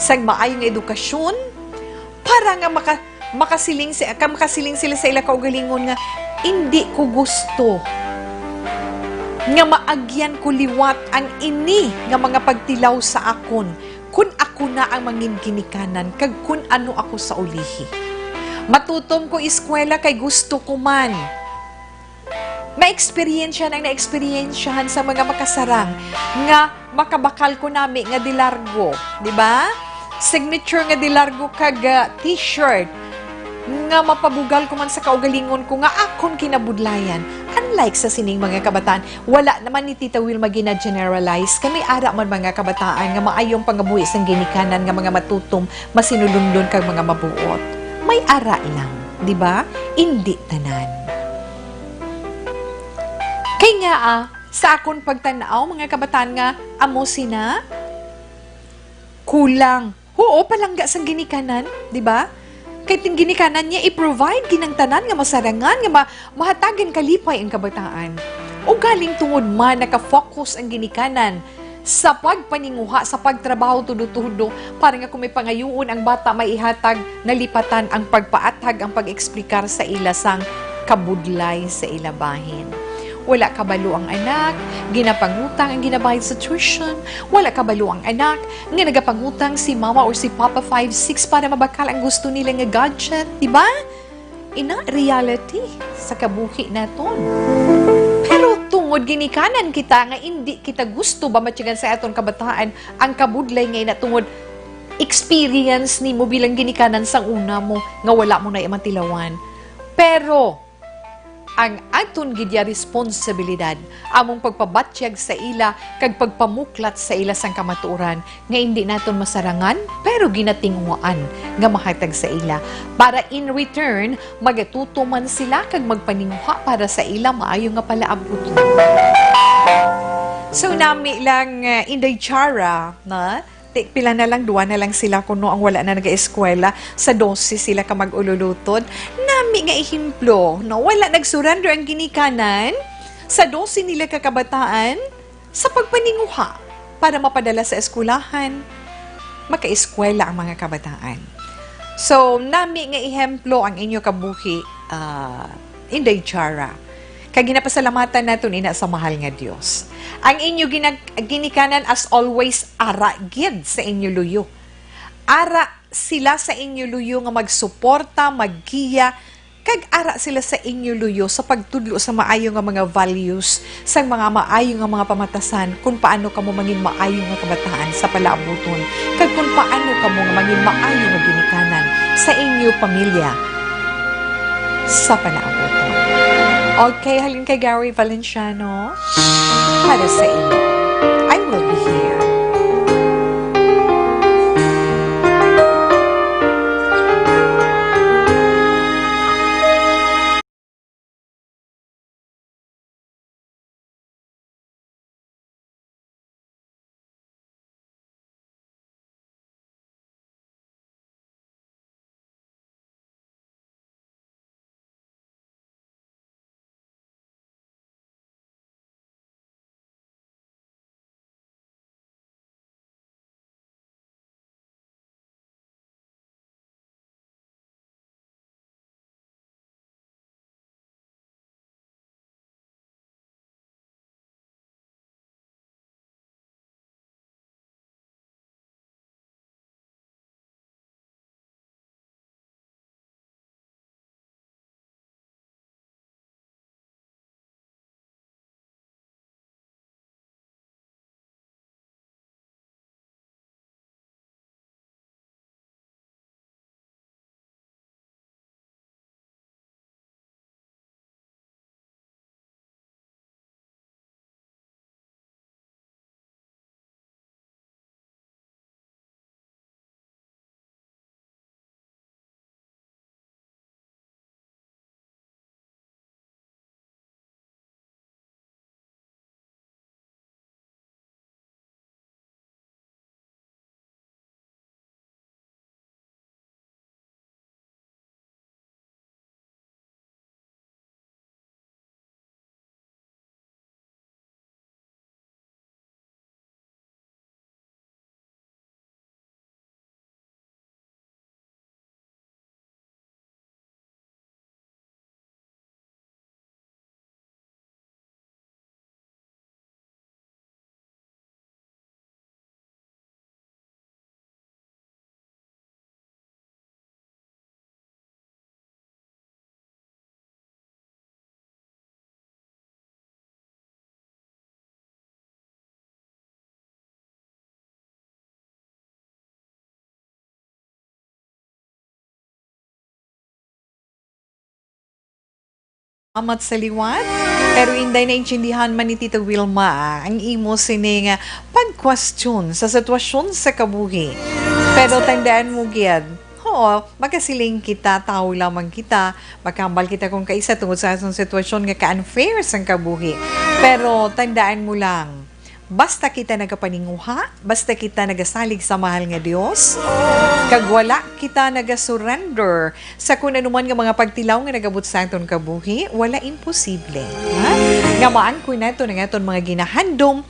sang maayong edukasyon para nga makasiling sila sa ila kaugalingon nga hindi ko gusto nga maagyan ko liwat ang ini nga mga pagtilaw sa akon kun ako na ang mangin ginikanan kag kun ano ako sa ulihi. Matutom ko eskwela kay gusto ko man. Na-experiensya nang na-experiensyahan sa mga makasarang nga makabakal ko nami nga dilargo, di ba? Signature nga dilargo kag t-shirt nga mapabugal ko man sa kaugalingon ko nga akon kinabudlayan. Unlike sa sining mga kabataan, wala naman ni Tita Wilma gina-generalize. Kami ara man mga kabataan nga maayong pangabuhi sang ginikanan nga mga matutom, masinulundon kag mga mabuot. May ara lang, di ba? Hindi tanan. Kay nga sa akon pagtanaw mga kabataan nga amo sina kulang. Oo, palangga sang ginikanan, di ba? Kay ting ginikanan niya i-provide ginang tanan nga masarangan nga mahatagan kalipay ang kabataan. O galing tungod man naka-focus ang ginikanan sa pagpaninguha, sa pagtrabaho tudo-tudo para nga kung may pangayuon ang bata may ihatag nalipatan ang pagpaatag, ang pag-eksplikar sa ila sang kabudlay sa ila bahin. Wala kabalo ang anak, ginapangutang ang ginabayad sa tuition. Wala kabalo ang anak, nga nagapangutang si mama or si papa 5-6 para mabakal ang gusto nila nga gadget. Diba? Ina reality sa kabuhi naton. Pero tungod ginikanan kita nga hindi kita gusto ba matyagan sa aton kabataan ang kabudlay nga ina tungod experience ni mo bilang ginikanan sang una mo nga wala mo na imantilawan. Pero ang aton gidya responsibilidad among pagpabatsyag sa ila kag pagpamuklat sa ila sang kamatuoran nga hindi naton masarangan pero ginatingwaan nga mahatag sa ila para in return magatuto man sila kag magpaningha para sa ila maayo nga palaabot. So nami lang Inday Chara na pila na lang, 2 na lang sila kuno ang wala na nag-eskwela. Sa 12 sila ka mag-ululutod. Nami nga ihimplo, no? Wala nag-surrender ang ginikanan sa 12 nila kakabataan sa pagpaninguha para mapadala sa eskwelahan. Maka-eskwela ang mga kabataan. So, nami nga ihemplo ang inyo kabuhi, Inday Chara. Kag ginapasalamatan naton ina sa mahal nga Dios. Ang inyo ginikanan as always ara gid sa inyo luyo. Ara sila sa inyo luyo nga magsuporta, maggiya, kag ara sila sa inyo luyo sa pagtudlo sa maayo nga mga values, sa mga maayo nga mga pamatasan kung paano kamo mangin maayo nga kabataan sa palaabuton, kag kung paano kamo nga mangin maayo nga ginikanan sa inyo pamilya sa palaabuton. Okay, halin kay Gary Valenciano para sa inyo. I will be here. Amat sa liwat, pero inday naintindihan man ni Tita Wilma ang imo sini nga pag-question sa sitwasyon sa kabuhi. Pero tandaan mo gid, magkasiling kita, tao lamang kita, makambal kita kung kaisa tungod sa asong sitwasyon nga ka-unfair sa kabuhi. Pero tandaan mo lang, basta kita nagapaninguha, basta kita nagasalig sa mahal nga Dios, kag wala kita nagasurrender sa kung anuman nga mga pagtilaw nga nagabot sa aton kabuhi, wala imposible. Ha? Nga maangkoy nato ng aton mga ginahandom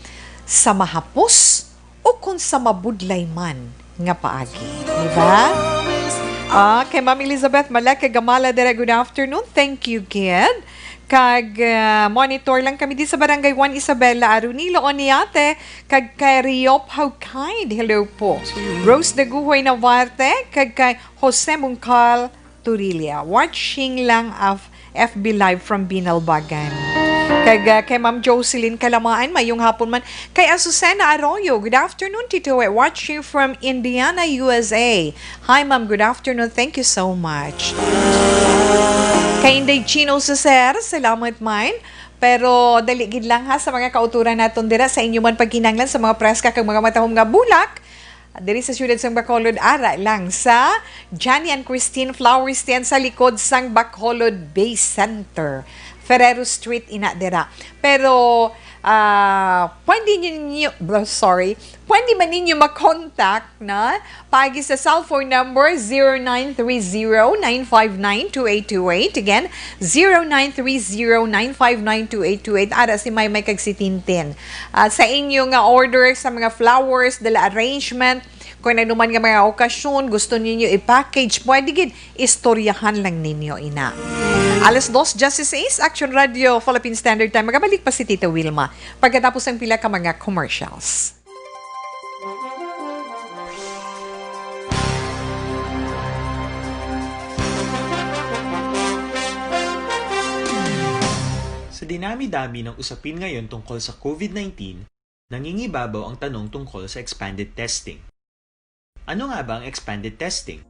sa mahapos o kung sa mabudlay man nga paagi. Diba? Kay Ma'am Elizabeth Malek, Gamala, good afternoon. Thank you, kid. Kag monitor lang kami di sa Barangay 1 Isabela Arunilo Oniate kag kay Riop How Kind. Hello po. Rose Daguhoy Navarte kag kay Jose Mungkal Turilla. Watching lang of FB Live from Binalbagan. Kag kay Ma'am Jocelyn Kalamaan, mayong hapon man. Kay Azucena Arroyo, good afternoon, Tito. Watching from Indiana, USA. Hi, Ma'am. Good afternoon. Thank you so much. Kay Inday Chino Cesar, salamat man. Pero daligid lang ha sa mga kauturan naton dira sa inyo man pagkinanglan sa mga preska kag mga matahom nga bulak. Diri sa siyudad sang Bacolod, ara lang sa Johnny and Christine Flower Stand sa likod sang Bacolod Base Center. Ferrero Street ina dira. Pero pwede man ninyo mag-contact na pagi sa cellphone number 0930-959-2828. Again, 0930-959-2828. Ara si Maymay kag si Tintin. Sa inyo nga order sa mga flowers, dala arrangement, kung ano man nga mga okasyon, gusto ninyo i-package, pwede gid istoryahan lang ninyo ina. Alas 2:16, Action Radio, Philippine Standard Time. Magabalik pa si Tita Wilma pagkatapos ng pila ka mga commercials. Sa dinami-dami ng usapin ngayon tungkol sa COVID-19, nangingibabaw ang tanong tungkol sa expanded testing. Ano nga ba ang expanded testing?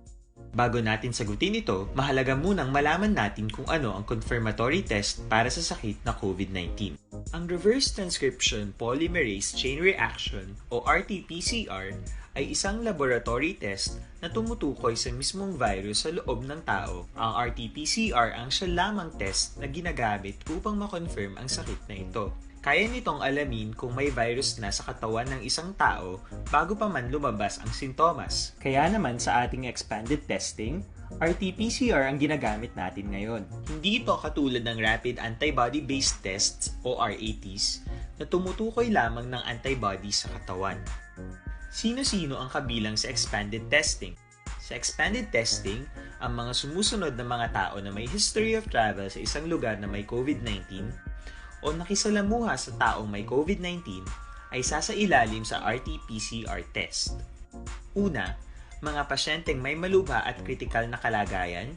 Bago natin sagutin ito, mahalaga munang malaman natin kung ano ang confirmatory test para sa sakit na COVID-19. Ang Reverse Transcription Polymerase Chain Reaction o RT-PCR ay isang laboratory test na tumutukoy sa mismong virus sa loob ng tao. Ang RT-PCR ang siya lamang test na ginagamit upang makonfirm ang sakit na ito. Kaya nitong alamin kung may virus na sa katawan ng isang tao bago pa man lumabas ang sintomas. Kaya naman sa ating expanded testing, RT-PCR ang ginagamit natin ngayon. Hindi ito katulad ng Rapid Antibody-Based Tests o RATs na tumutukoy lamang ng antibodies sa katawan. Sino-sino ang kabilang sa expanded testing? Sa expanded testing, ang mga sumusunod na mga tao na may history of travel sa isang lugar na may COVID-19 o nakisalamuha sa taong may COVID-19 ay sasailalim sa RT-PCR test. Una, mga pasyenteng may malubha at kritikal na kalagayan.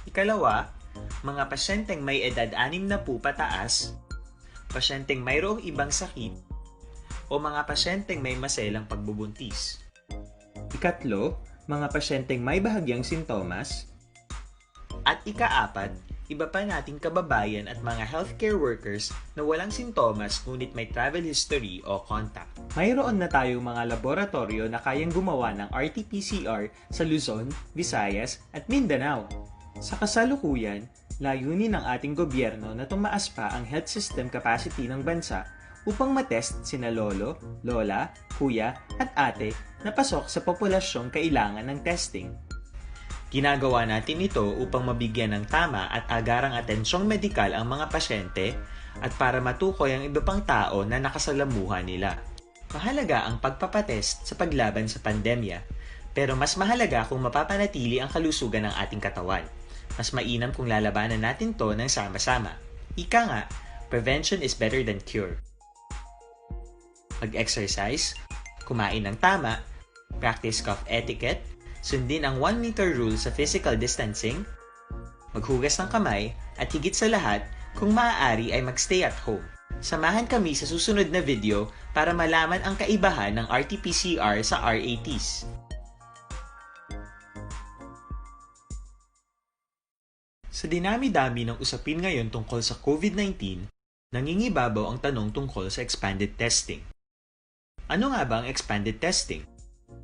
Ikalawa, mga pasyenteng may edad 60 pataas, pasyenteng mayroong ibang sakit, o mga pasyenteng may maselang pagbubuntis. Ikatlo, mga pasyenteng may bahagyang sintomas. At ikaapat, iba pa nating kababayan at mga healthcare workers na walang sintomas ngunit may travel history o contact. Mayroon na tayong mga laboratorio na kayang gumawa ng RT-PCR sa Luzon, Visayas at Mindanao. Sa kasalukuyan, layunin ng ating gobyerno na tumaas pa ang health system capacity ng bansa upang matest sina lolo, lola, kuya at ate na pasok sa populasyong kailangan ng testing. Ginagawa natin ito upang mabigyan ng tama at agarang atensyong medikal ang mga pasyente at para matukoy ang iba pang tao na nakasalamuha nila. Mahalaga ang pagpapatest sa paglaban sa pandemya, pero mas mahalaga kung mapapanatili ang kalusugan ng ating katawan. Mas mainam kung lalabanan natin to ng sama-sama. Ika nga, prevention is better than cure. Mag-exercise, kumain ng tama, practice cough etiquette, sundin ang 1 meter rule sa physical distancing, maghugas ng kamay, at higit sa lahat, kung maaari ay magstay at home. Samahan kami sa susunod na video para malaman ang kaibahan ng RT-PCR sa RATs. Sa dinami-dami ng usapin ngayon tungkol sa COVID-19, nangingibabaw ang tanong tungkol sa expanded testing. Ano nga ba ang expanded testing?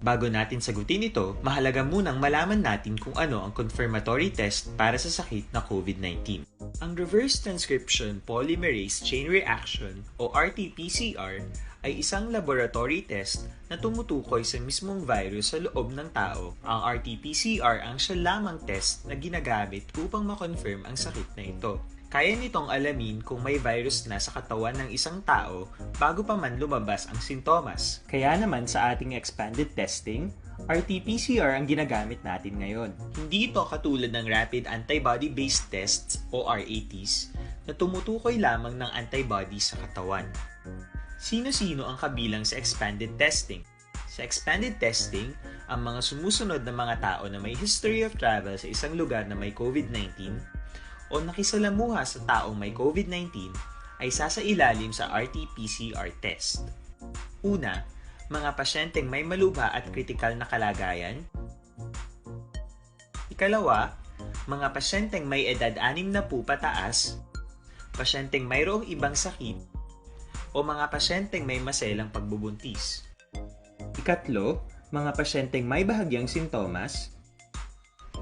Bago natin sagutin ito, mahalaga munang malaman natin kung ano ang confirmatory test para sa sakit na COVID-19. Ang Reverse Transcription Polymerase Chain Reaction o RT-PCR ay isang laboratory test na tumutukoy sa mismong virus sa loob ng tao. Ang RT-PCR ang siya lamang test na ginagamit upang makonfirm ang sakit na ito. Kaya nitong alamin kung may virus na sa katawan ng isang tao bago pa man lumabas ang sintomas. Kaya naman sa ating expanded testing, RT-PCR ang ginagamit natin ngayon. Hindi ito katulad ng Rapid Antibody-Based Tests o RATs na tumutukoy lamang ng antibodies sa katawan. Sino-sino ang kabilang sa expanded testing? Sa expanded testing, ang mga sumusunod na mga tao na may history of travel sa isang lugar na may COVID-19 o nakisalamuha sa taong may COVID-19 ay sasailalim sa RT-PCR test. Una, mga pasyenteng may malubha at kritikal na kalagayan. Ikalawa, mga pasyenteng may edad 60 pataas, pasyenteng mayroong ibang sakit, o mga pasyenteng may maselang pagbubuntis. Ikatlo, mga pasyenteng may bahagyang sintomas.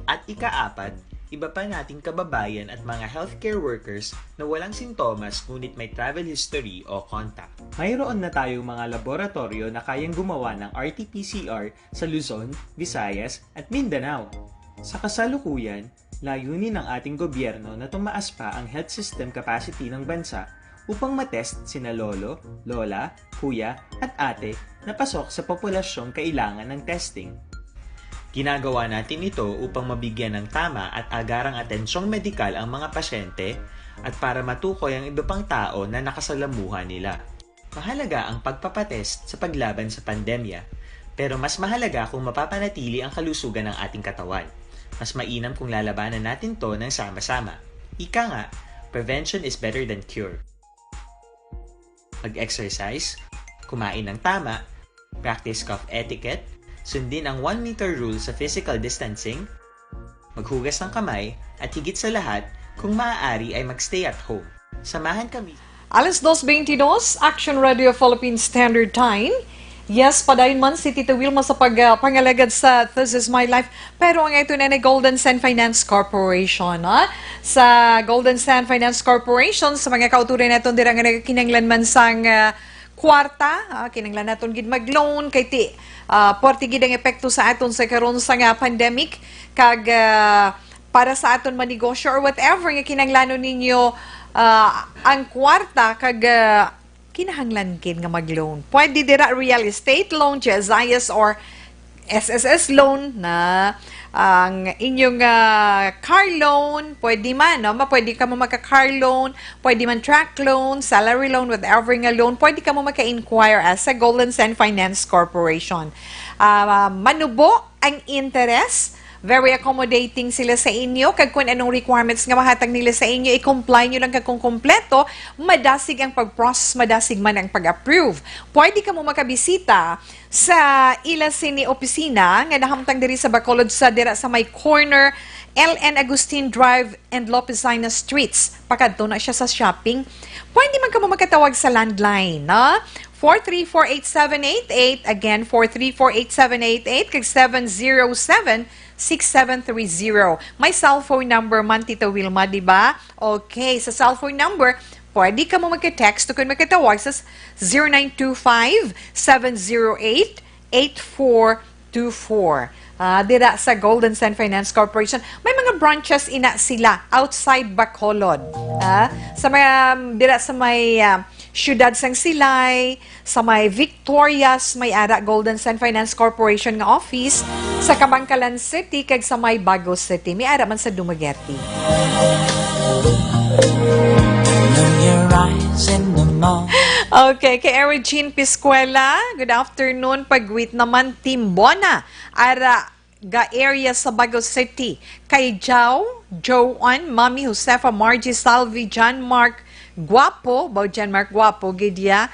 At ikaapat, iba pa nating kababayan at mga healthcare workers na walang sintomas ngunit may travel history o contact. Mayroon na tayong mga laboratorio na kayang gumawa ng RT-PCR sa Luzon, Visayas at Mindanao. Sa kasalukuyan, layunin ng ating gobyerno na tumaas pa ang health system capacity ng bansa upang matest sina lolo, lola, kuya at ate na pasok sa populasyong kailangan ng testing. Ginagawa natin ito upang mabigyan ng tama at agarang atensyong medikal ang mga pasyente at para matukoy ang iba pang tao na nakasalamuha nila. Mahalaga ang pagpapatest sa paglaban sa pandemya, pero mas mahalaga kung mapapanatili ang kalusugan ng ating katawan. Mas mainam kung lalabanan natin to ng sama-sama. Ika nga, prevention is better than cure. Mag-exercise, kumain ng tama, practice cough etiquette, sundin ang 1 meter rule sa physical distancing, maghugas ng kamay, at higit sa lahat, kung maaari ay magstay at home. Samahan kami. Alas 2:22, Action Radio Philippines Standard Time. Yes, padayon man si Tito Wilma sa pangalagad sa This Is My Life. Pero ang ito na Golden Sand Finance Corporation. Sa Golden Sand Finance Corporation, sa mga kauturin natin dirang kinanglan man sang kwarta, kinanglan natin gid mag-loan kay ti porti gid ang epekto sa aton sa karon sa nga pandemic kag para sa aton manegosyo or whatever nga kinanglanon ninyo ang kwarta kag kinahanglan kin nga mag-loan. Pwede dira real estate loan, GSIS or SSS loan na ang inyong car loan, pwede man, no? Pwede ka mo magka-car loan, pwede man track loan, salary loan, whatever nga loan, pwede ka mo maka-inquire as sa Golden Sand Finance Corporation. Manubo ang interest, very accommodating sila sa inyo, kag kung anong requirements nga mahatag nila sa inyo, i-comply nyo lang kag kung kompleto, madasig ang pag-process, madasig man ang pag-approve. Pwede ka mo makabisita sa ila sini opisina nga nahamtang diri sa Bacolod sa dira sa may corner LN Agustin Drive and Lopezina Streets. Pakadto na siya sa shopping. Pwede man ka mo makatawag sa landline, na 4348788, again 4348788 kag 707-6730. May cellphone number man, Tito Wilma, di ba? Okay, sa cellphone number, pwede ka mo magka-text o kung magkatawag sa 0925-708-8424. Dira sa Golden Sand Finance Corporation. May mga branches ina sila outside Bacolod. Sa mga dira sa may Siyudad sang Silay, sa may Victorias, may ara Golden Sand Finance Corporation nga office, sa Kabangkalan City, kag sa may Bago City. May ara man sa Dumaguete. Okay, kay Erigene Piscuela, good afternoon. Pagwit naman Timbona, ara ga area sa Bago City. Kay Joan, Mami Josefa, Margie Salvi, John Mark Guapo, John Mark Guapo, Gidya,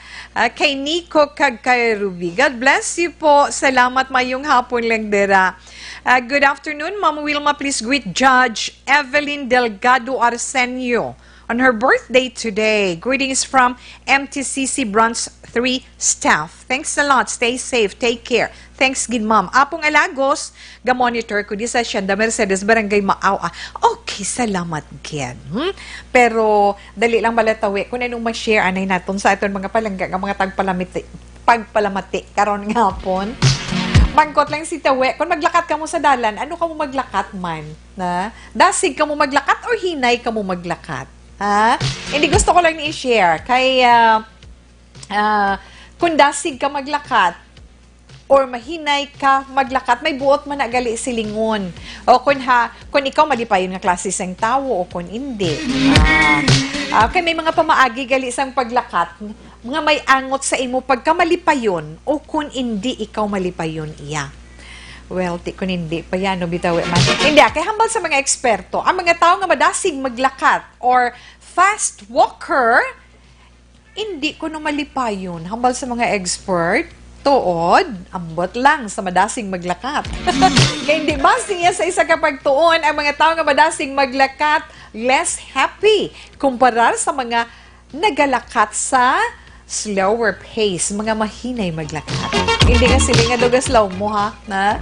kay Nico kag kay Ruby. God bless you po. Salamat mayong hapon lang dira. Good afternoon, Ma'am Wilma. Please greet Judge Evelyn Delgado Arsenio on her birthday today. Greetings from MTCC Branch 3 staff. Thanks a lot. Stay safe. Take care. Thanks, gid ma'am. Apong Alagos, ga-monitor ko di sa Hacienda Mercedes, Barangay Maaw. Okay, salamat, gid. Pero, dali lang malatawi. Kung anong ma-share, anay natin sa aton mga palangga, mga pagpalamati, karon nga hapon. Bangkot lang si Tawe. Kung maglakat ka mo sa dalan, ano ka mo maglakat man? Na? Dasig ka mo maglakat o hinay ka mo maglakat? Ha? Hindi gusto ko lang i-share. Kay, kung dasig ka maglakat, or mahinay ka maglakat, may buot man nagali silingon. O kung ikaw malipayon nga klase sang tao o kung hindi. Kay may mga pamaagi gali sang paglakat, mga may angot sa imo pagka malipayon o kung hindi ikaw malipayon iya. Well, kung hindi pa yan, no, bitaw man. Hindi, kay hambal sa mga eksperto, ang mga tao nga madasig maglakat or fast walker, hindi ko no malipayon. Hambal sa mga expert, tuod, ambot lang sa madasing maglakat. Kaya hindi ba siya sa isa kapag tuon, ang mga tao nga madasing maglakat, less happy kumpara sa mga nagalakat sa slower pace, mga mahinay maglakat. Hindi nga sila nga doga slow mo, ha? Na?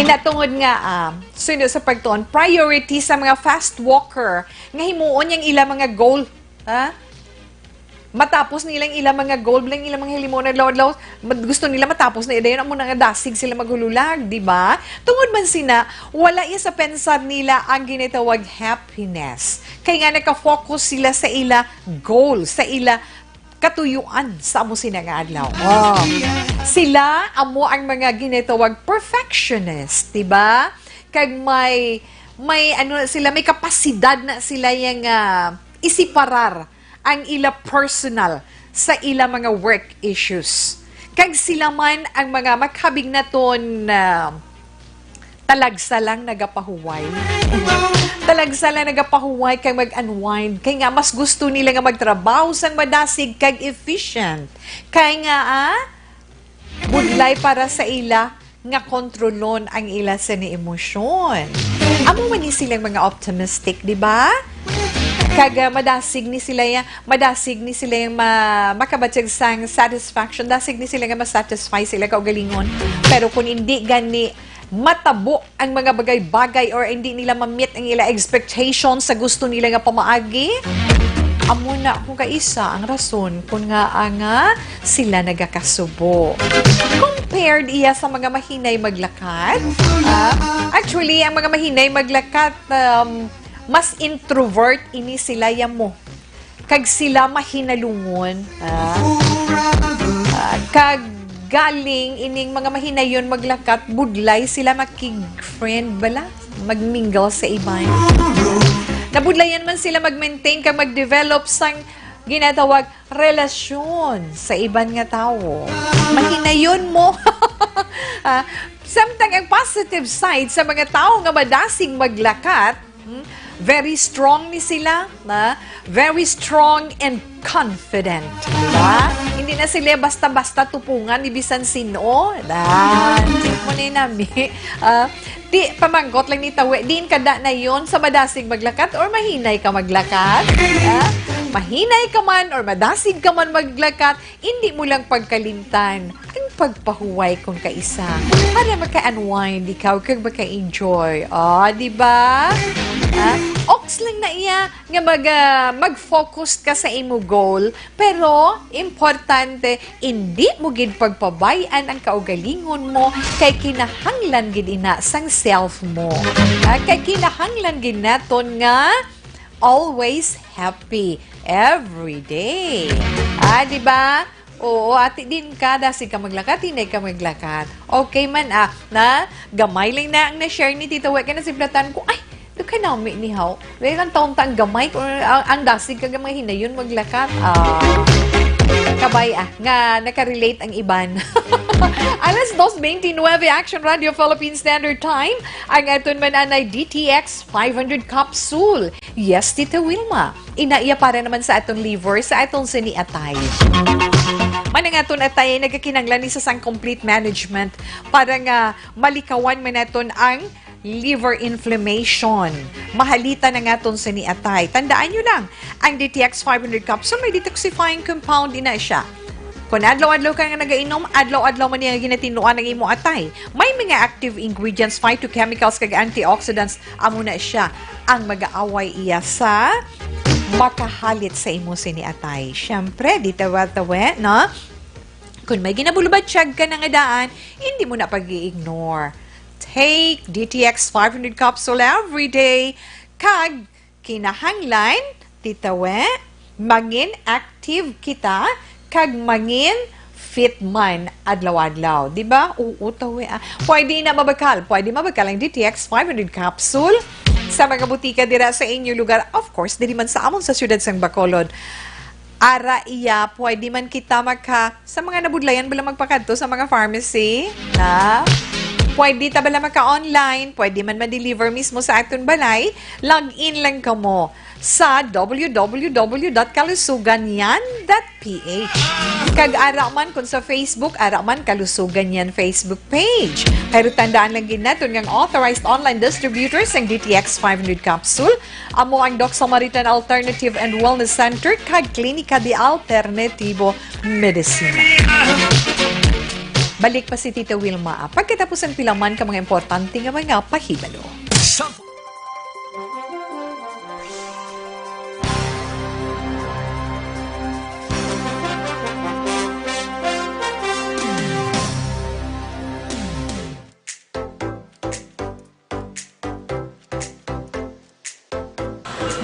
Inatungod nga, sunod sa pagtuon, priority sa mga fast walker, nga himuon yung ilang mga goal, ha? Matapos nilang ilang mga goal, ilang mga hilimunan, law, gusto nila matapos na idayon, amo nga dasig sila maghululag, di ba? Tungod man sina, wala iya sa pensar nila ang ginitawag happiness. Kaya nga nakafocus sila sa ila goal, sa ila katuyuan sa amo sina nga adlaw. Sila amo ang mga ginitawag perfectionist, di ba? Kag may ano sila, may kapasidad na sila yang isiparar ang ila personal sa ila mga work issues. Kag sila man ang mga makhabig na ton talagsa lang nagapahuway. Talagsa lang nagapahuway kag mag-unwind. Kay nga mas gusto nila nga magtrabaho sang madasig kag efficient. Kay nga budlay para sa ila nga kontrolon ang ila sa ni emosyon. Amo man ni silang mga optimistic, di ba? Kag madasig ni sila yung makabatsig sang satisfaction, dasig ni sila nga ma-satisfy sila kaugalingon. Pero kung hindi gani matabo ang mga bagay-bagay or hindi nila ma-meet ang ila expectations sa gusto nila nga pamaagi, amo na kung kaisa ang rason kung nga sila nagakasubo. Compared iya sa mga mahinay maglakat, actually, ang mga mahinay maglakat, mas introvert ini sila yamo. Kag sila mahinalungon. Kag galing ining mga mahinayon maglakat, budlay sila makig-friend bala, magmingle sa iban. Nabudlayan man sila mag-maintain kag mag-develop sang ginatawag relasyon sa iban nga tao. Mahinayon mo. Samtang ang positive side sa mga tao nga madasing maglakat, very strong ni sila, very strong and confident. Diba? Hindi na sila basta-basta tupungan ni bisan sino. Check mo na nami. Di pamanggot lang ni tawe. Diin kada na yon sa madasig maglakat or mahinay ka maglakat. Mahinay ka man or madasig ka man maglakat, hindi mo lang pagkalimtan ang pagpahuway kung kaisa. Para maka-unwind ikaw kag maka-enjoy. Di ba? Ox lang na iya nga mag-focus ka sa imo goal, pero importante hindi mo gid pagpabayan ang kaugalingon mo kay kinahanglan gid ina sang self mo. Kay kinahanglan gid naton nga always happy every day. Di ba? Oo, ati din ka, dasig ka maglakat, hinay ka maglakat. Okay man, na gamay lang na ang na-share ni Tita Wek, na simplatan ko, ay, doon ka namin ni How. Dahil ang taong-taong gamay, ang dasig ka gamay, hinayon maglakat. Kabay, nga, nakarelate ang iban. Alas 2:29 Action Radio Philippine Standard Time. Ang aton man anay DTX 500 capsule. Yes, Tita Wilma. Inaiya para naman sa atong liver, sa atong siniatay. Manang aton atay nagkakinanglan ni sa sang complete management para nga malikawan man naton ang liver inflammation. Mahalita na nga itong siniatay. Tandaan nyo lang, ang DTX 500 capsule may detoxifying compound ina siya. Kung adlaw-adlaw ka nga nagainom, adlaw-adlaw man niya ginatinuan ng imo atay. May mga active ingredients, phytochemicals, kag antioxidants, amo na siya ang mag-aaway iya sa makahalit sa imo siniatay. Siyempre, di tawa-tawa, no? Kung may ginabulubad-tiyag ka na nga daan, hindi mo na pag-i-ignore. Take DTX 500 capsule every day. Kag kinahanglan titawe, mangin active kita, kag mangin fit man adlaw-adlaw. Di ba? Tawe. Pwede na mabakal. Pwede mabakal ang DTX 500 capsule sa mga butika dira sa inyong lugar. Of course, dili man sa amon sa siyudad sang Bacolod. Ara iya, pwede man kita sa mga nabudlayan bala magpakadto sa mga pharmacy. Na? Pwede ta bala maka-online, pwede man ma-deliver mismo sa aton balay, log-in lang kamo sa www.kalusuganyan.ph. Kag ara man kung sa Facebook, ara man Kalusugan Yan Facebook page. Pero tandaan lang gid naton ngang authorized online distributors ng DTX 500 capsule, amo ang Doc Samaritan Alternative and Wellness Center kag Klinika de Alternativo Medicina. Balik pa si Tita Wilma. Pagkatapos ang pilaman ka mga importante nga mga pahibalo.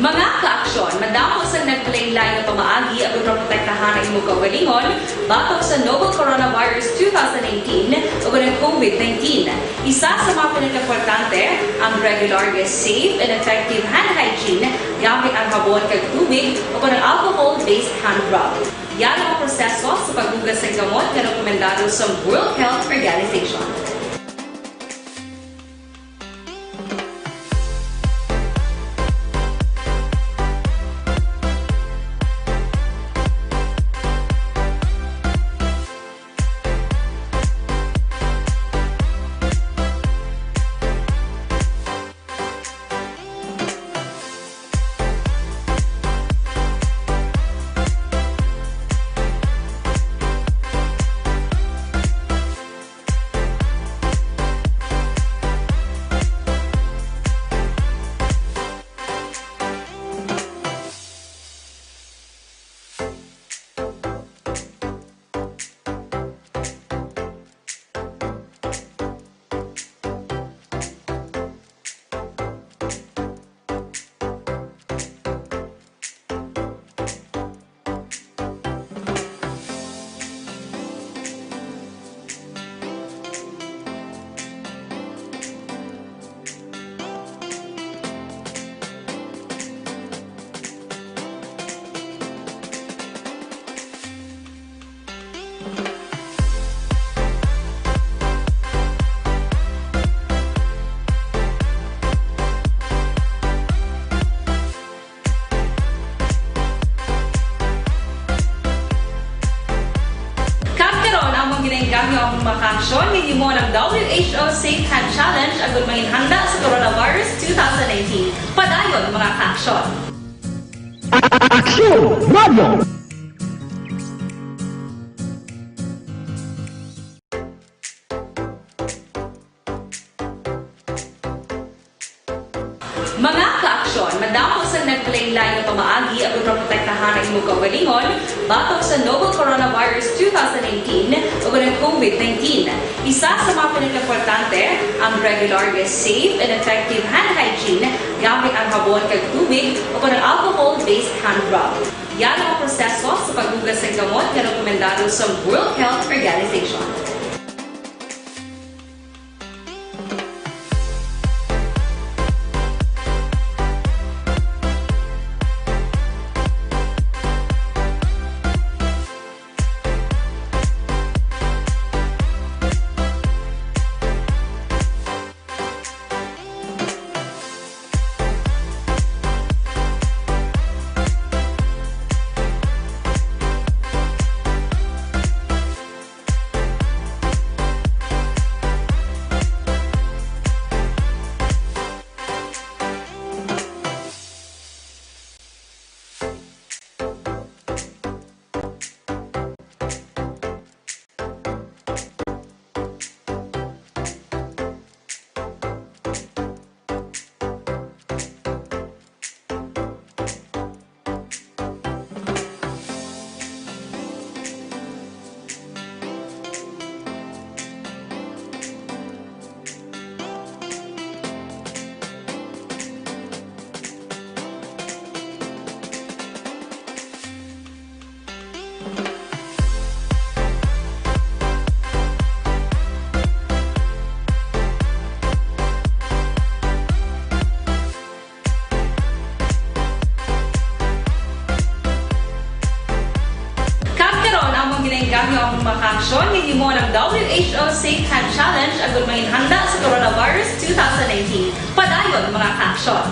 Mga ka-aksyon, madamo sa nagpalaylay nga pamaagi ang protektahan ang imong kaugalingon batok sa novel coronavirus 2018 o ng COVID-19. Isa sa mga pinaka-importante ang regular, safe, and effective hand hygiene gamit ang habon kag tubig o ng alcohol-based hand rub. Yan ang proseso sa paghugas ng gamot na rekomendado sa World Health Organization. Ginagawa ang makaksyon ng mo ng WHO Safe Hand Challenge ang gulmangin handa sa coronavirus 2019. Padayon mga kaaksyon! Aksyon! Radio! Mga kaaksyon, madamo sa nagpalaylay nga pamaagi ang protektahan ang imong kaugalingon batok sa novel coronavirus 2018 o ng COVID-19. Isa sa mga pinaka-importante ang regular, safe, and effective hand hygiene gamit ang habon kag tubig o ng alcohol-based hand rub. Yan ang proseso sa paghugas ng gamot na rekomendado sa World Health Organization. maka-aksyon ng himo ng WHO Safe Hand Challenge agud mahinhanda sa coronavirus 2019. Padayon mga ka-aksyon.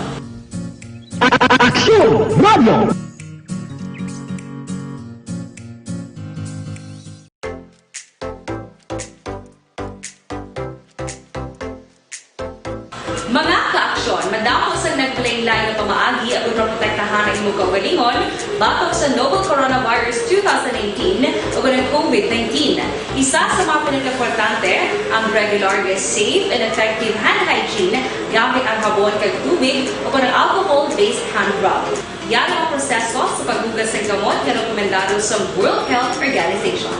Mga ka-aksyon, madamo sa nagpalaylay na pamaagi at protektahan ang imong kaugalingon batok sa novel coronavirus 2018 o ng COVID-19. Isa sa mga pinaka-importante ang regular, safe, and effective hand hygiene gamit ang habon kag tubig o ng alcohol-based hand rub. Yan ang proseso sa paghugas ng gamot na rekomendado sa World Health Organization.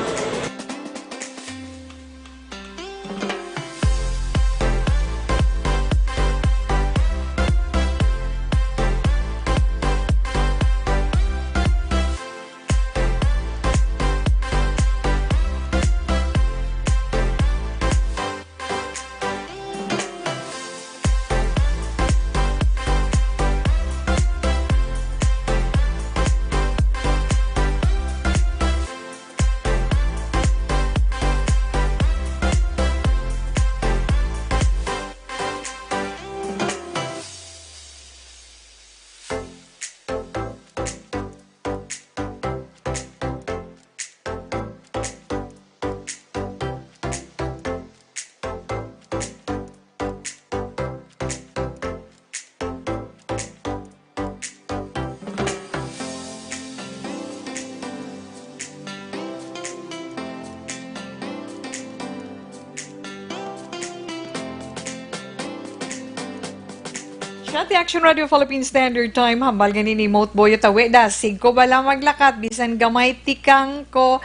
Shati Action Radio Philippine Standard Time, hambal ganin ni Mote Boyo tawi, dasig ko bala maglakat, bisan gamay tikang ko.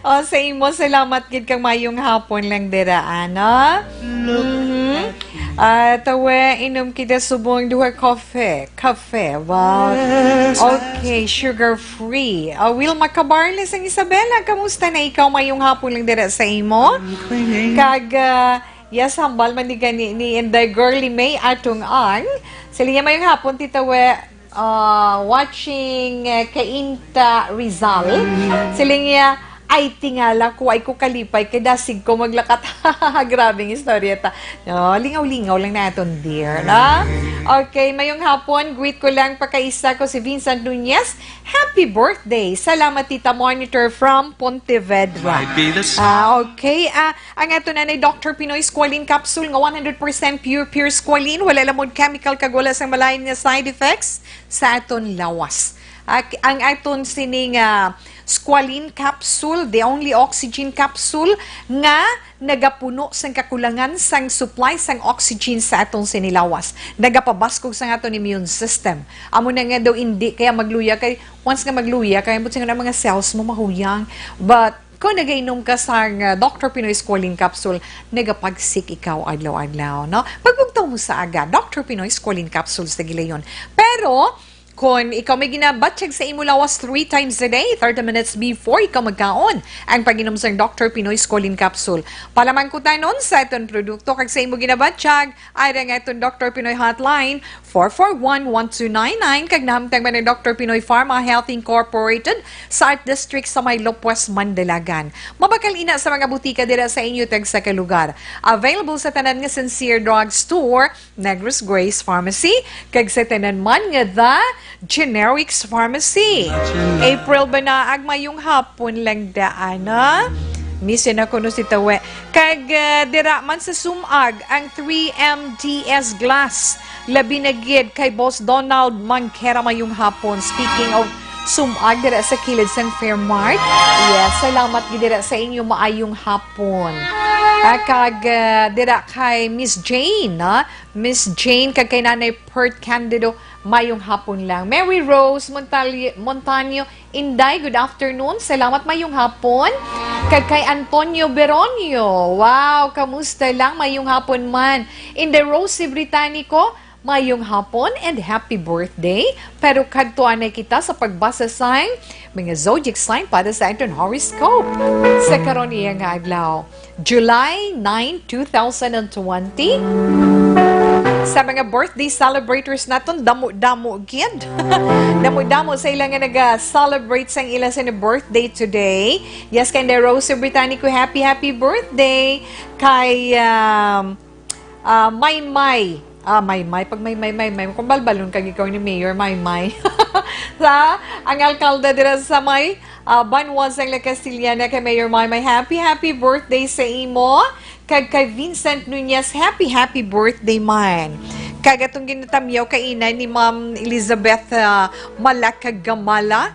O sa imo, salamat gid kang mayong hapon lang diraan, ha? Tawi, inom kita subong duha kafe, wow. Okay, sugar-free. Wilma Cabarles ang Isabela, kamusta na ikaw mayong hapon lang dira sa imo? Yes, hambal man ni Inday Girly May atong ang. Sila mayong hapon titawe watching Kainta Rizal. Sila ay tingala ko ay ko kalipay kay dasig ko maglakat. Grabing istorya ta. No, lingaw-lingaw lang naton dear, na. Okay, mayong hapon, greet ko lang pakaisa ko si Vincent Nunez. Happy birthday. Salamat Tita Monitor from Pontevedra. Okay, ang ato na ni Dr. Pinoy Squalene Capsule nga 100% pure squalene, wala lamod chemical kag wala sang malain nga side effects sa aton lawas. Ang aton sining Squalene Capsule, the only oxygen capsule nga nagapuno sang kakulangan sang supply sang oxygen sa atong sinilawas. Nagapabaskog sang aton immune system. Amo na nga daw hindi kaya magluya kay once nga magluya kay buti nga mga cells mo mahuyang. But kung nagainom ka sa Dr. Pinoy Squalene Capsule, nagapagsik ikaw adlaw-adlaw, no? Pagbugtaw mo sa aga, Dr. Pinoy Squalene Capsules na gilayon. Pero kung ikaw may ginabatsyag sa imo lawas 3 times a day, 30 minutes before ikaw magkaon ang pag-inom sa Dr. Pinoy Squalene Capsule. Palaman ko tanon sa itong produkto kag sa imo ginabatsyag ay nga itong Dr. Pinoy Hotline 441-1299 kag nahamtang man ng Dr. Pinoy Pharma Health Incorporated sa Art District sa Maylo, West Mandalagan. Mabakal ina sa mga butika dira sa inyo tag sa kalugar. Available sa tanan nga Sincere Drug Store, Negros Grace Pharmacy, kag sa tanan man nga The Generics Pharmacy. April ba na agmayong hapon lang daan, ha? Misin ako no si Tawe. Kag dira man sa sumag ang 3MDS Glass. Labi na gid kay Boss Donald Mangkera mayong hapon. Speaking of sumag dira sa kilid sang Fairmart. Yes, salamat gid dira sa inyo maayong hapon. Kag dira kay Miss Jane, ha? Miss Jane kag kay Nanay Pert Candido mayong hapon lang. Mary Rose Montaño Inday, good afternoon. Salamat mayong hapon. Kag kay Antonio Beronio. Wow, kamusta lang mayong hapon man. Inday Rose Británico, mayong hapon and happy birthday. Pero kadtuan na kita sa pagbasa sa mga zodiac sign para sa ating horoscope. Sa karon iya nga adlaw, July 9, 2020. Sa mga birthday celebrators naton, damo-damo gid. Damo-damo sa ilang nga nag-celebrate sa ilang sa birthday today. Yes, kay Rose Britannico, happy birthday. Kay Maymay. Maymay. Pag Maymay. Kung balbalon kag ikaw ni Mayor Maymay. Sa ang alkalde dira sa may Banwa sa La Castillana kay Mayor Maymay, happy birthday sa imo. Kag kay Vincent Nunez, happy birthday man. Kag atong ginatamyaw kay ina ni Ma'am Elizabeth Malaccagamala,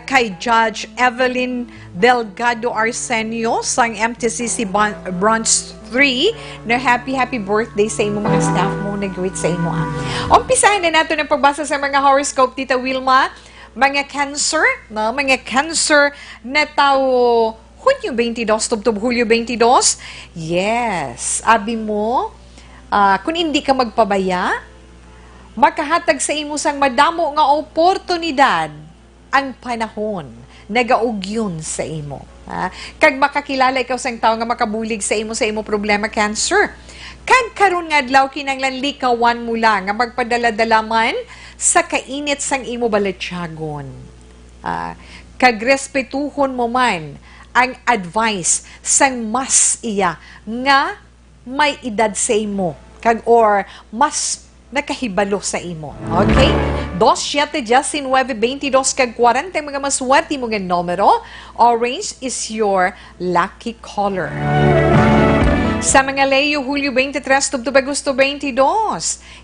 kay Judge Evelyn Delgado Arsenio sang MTCC Branch 3 na happy birthday sa imo mga staff mo nag-greet sa imo. Umpisahan na nato ng pagbasa sa mga horoscope, Tita Wilma. Mga Cancer na tao Hunyo 22, tubtob Hulyo 22. Yes, abi mo, kung hindi ka magpabaya, makahatag sa imo sang madamo nga oportunidad ang panahon nagaugyon sa imo. Kag makakilala ikaw sang tao nga makabulig sa imo problema, Cancer. Kag karon nga adlaw kinanglan likawan mo lang nga magpadala-dalaman sa kainit sang imo balatyagon. Kag respetuhon mo man ang advice sang mas iya nga may edad sa imo kag or mas nakahibalo sa imo. Okay? 2-7-19-22 kag 40 mga maswerte mo nga numero. Orange is your lucky color. Sa mga Leo, Hulyo 23, tubtub Agosto 22.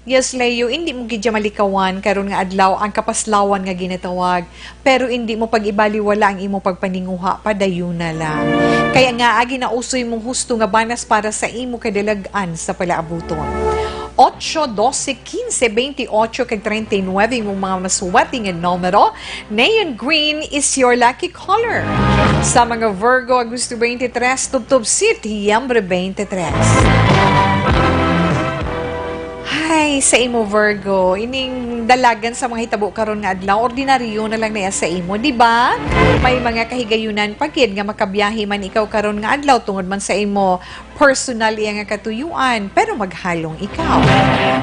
Yes, Leo, hindi mo gidya malikawan karon nga adlaw ang kapaslawan nga ginatawag. Pero hindi mo pag-ibaliwala ang imo pagpaninguha, padayon na lang. Kaya nga, agi na usoy mong husto nga banas para sa imo kadalagan sa palaabuton. 8, 12, 15, 28, kag 39 yung mga maswerte nga numero. Neon green is your lucky color. Sa mga Virgo, Agosto 23, tubtub Setyembre 23. Hay, sa imo Virgo, ining dalagan sa mga hitabo karon nga adlaw, ordinaryo na lang na sa imo, di ba? May mga kahigayunan pagid nga makabiyahe man ikaw karon nga adlaw tungod man sa imo personal iya nga katuyuan, pero maghalong ikaw.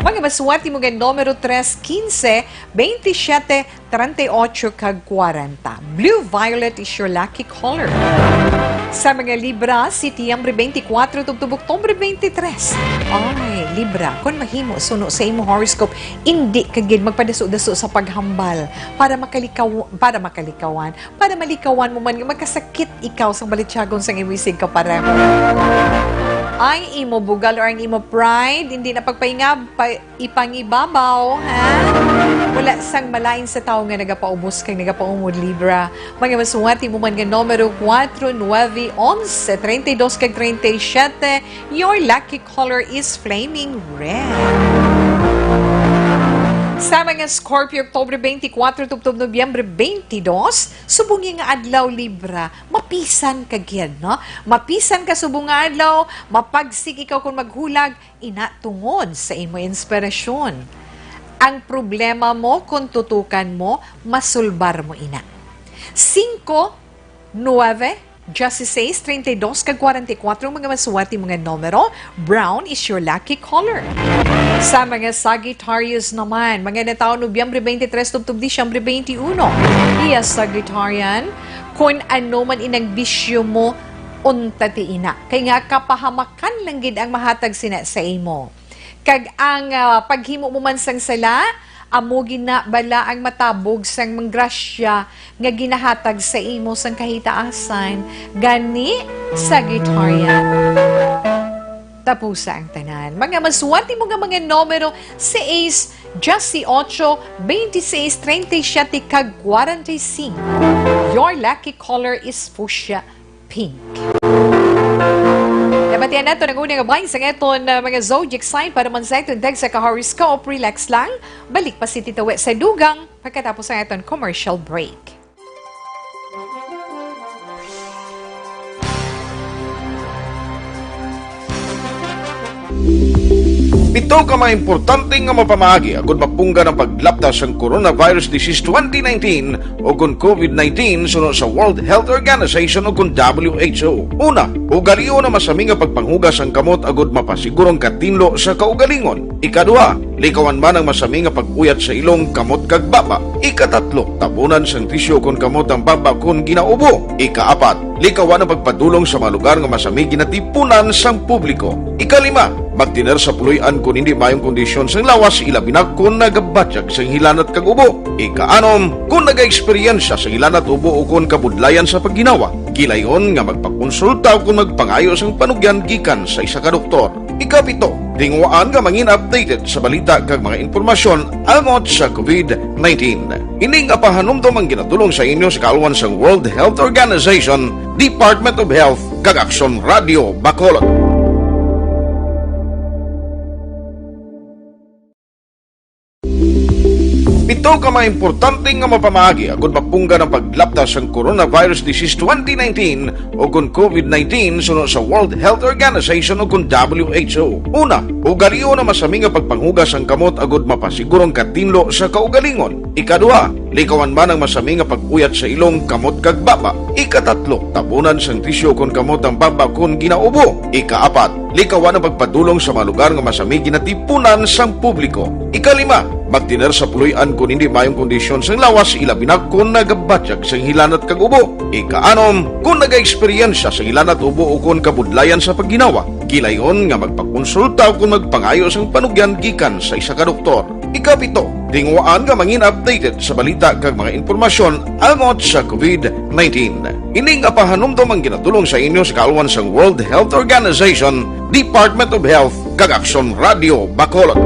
Mga maswerte mo nga numero 3, 15, 27, 38 kag 40. Blue violet is your lucky color. Sa mga Libra, Setyembre 24 tubtub Oktubre 23. Ay, Libra, kung mahimo suno sa imo horoscope, hindi kagid magpadaso-daso sa paghambal para malikawan mo man nga magkasakit ikaw sa balityagon sa iwisig ka pareho. Ang imo bugal or ang imo pride, hindi na pagpahinga, ipangibabaw, ha? Wala sang malain sa tao nga nagapaubos kang nagapaumod, Libra. Mga maswerte mo man nga numero 4, 9, 11, 32 kag 37. Your lucky color is flaming red. Sa mga Scorpio, Oktubre 24, tubtob Nobyembre 22, subungi nga adlaw, Libra, mapisan ka gyud, no? Mapisan ka subong nga adlaw, mapagsig ikaw kung maghulag, inatungod sa imo inspirasyon. Ang problema mo, kung tutukan mo, masulbar mo ina. 5, 9, 16, 32, kag 44, mga maswerte mga numero. Brown is your lucky color. Sa mga Sagittarius naman, mga nataon Nobyembre 23, tubtub Disyembre 21. Yes, Sagittarian, kung ano man inang bisyo mo, untati ina. Kaya nga kapahamakan lang gid ang mahatag sina sa imo. Kag ang paghimo mo man sang sala, amo ginabala ang matabog sang manggrasya nga ginahatag sa imo sang kahitaasan. Gani, Sagittarian. Tapusa ang tanan. Mga maswerte mo nga mga numero 6, 18, 26, 37, kag 45. Your lucky color is fuchsia pink. Nabatian nato ng unang abay sa ngayon mga zodiac sign para man sa itong sa ka-horoscope. Relax lang. Balik pa si Tita We sa dugang pagkatapos sa ngayon commercial break. Ito ka mga importante nga mapamagi agud mapungga ng paglaptas sang coronavirus disease 2019 o kung COVID-19 sunod sa World Health Organization o kung WHO. Una, ugalion na masami nga pagpanghugas ang kamot agud mapasigurong katinlo sa kaugalingon. Ikadua, likawan man ang masami nga pag-uyat sa ilong kamot kag baba. Ikatatlo, tabunan sang tisyo kung kamot ang baba kung ginaubo. Ikaapat, likawan ang pagpadulong sa mga lugar nga masami ginatipunan sang publiko. Ikalima, magtiner sa puluyan kung hindi mayong kondisyon sang lawas ilabi na kung nagabatyag sang hilanat kag ubo. Ikaanom, kung naga-eksperyensya sa hilanat ubo o kung kabudlayan sa pagginawa. Gilayon nga magpakonsulta o kung magpangayo sang panugyan gikan sa isa ka doktor. Ikapito, tingwaan nga mangin updated sa balita kag mga impormasyon angot sa COVID-19. Ining apahanumdum ang ginatulong sa inyo sa kaalwan sang World Health Organization, Department of Health kag Action Radio Bacolod. Ito ka mga importante nga mapamagi agud mapungga ng paglaptas sang coronavirus disease 2019 o kung COVID-19 sunod sa World Health Organization o kung WHO. Una, ugalion na masami nga pagpanghugas ang kamot agud mapasigurong katinlo sa kaugalingon. Ikadua, likawan man ang masami nga pag-uyat sa ilong kamot kag baba. Ikatatlo, tabunan sang tisyo kung kamot ang baba kung ginaubo. Ikaapat, likawan ang pagpadulong sa mga lugar nga masami ginatipunan sang publiko. Ikalima, magtiner sa puluyan kung hindi mayong kondisyon sang lawas ilabi na kung nagabatyag sang hilanat kag ubo. Ikaanom, kung naga-eksperyensya sa hilanat ubo o kung kabudlayan sa pagginawa. Gilayon nga magpakonsulta o kung magpangayo sang panugyan gikan sa isa ka doktor. Ikapito, tingwaan nga mangin updated sa balita kag mga impormasyon angot sa COVID-19. Ining apahanumdum ang ginatulong sa inyo sa kaalwan sang World Health Organization, Department of Health kag Action Radio Bacolod.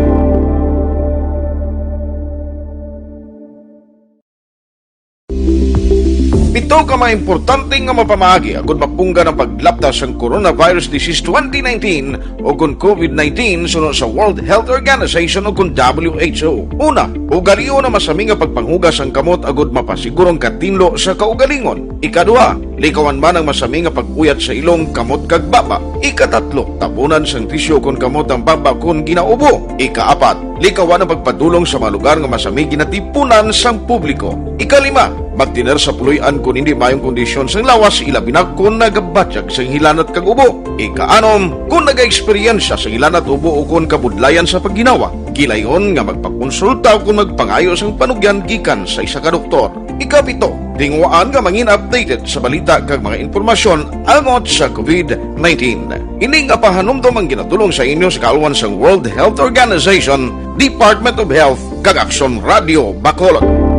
Ito ka mga importante nga mapamagi agud mapungga ng paglaptas sang coronavirus disease 2019 o kung COVID-19 sunod sa World Health Organization o kung WHO. Una, ugalion na masami nga pagpanghugas ang kamot agud mapasigurong katinlo sa kaugalingon. Ikadua, likawan man ang masami nga pag-uyat sa ilong kamot kag baba. Ikatatlo, tabunan sang tisyo kung kamot ang baba kung ginaubo. Ikaapat, likawan ang pagpadulong sa mga lugar nga masami ginatipunan sang publiko. Ikalima, magtiner sa puluyan kung hindi mayong kondisyon sang lawas ilabi na kung nagabatyag sang hilanat kag ubo. Ikaanom, kung naga-eksperyensya sa hilanat ubo o kung kabudlayan sa pagginawa. Gilayon nga magpakonsulta o kung magpangayo sang panugyan gikan sa isa ka doktor. Ikapito, tingwaan nga mangin updated sa balita kag mga impormasyon angot sa COVID-19. Ining apahanumdum ang ginatulong sa inyo sa kaalwan sang World Health Organization, Department of Health kag Action Radio Bacolod.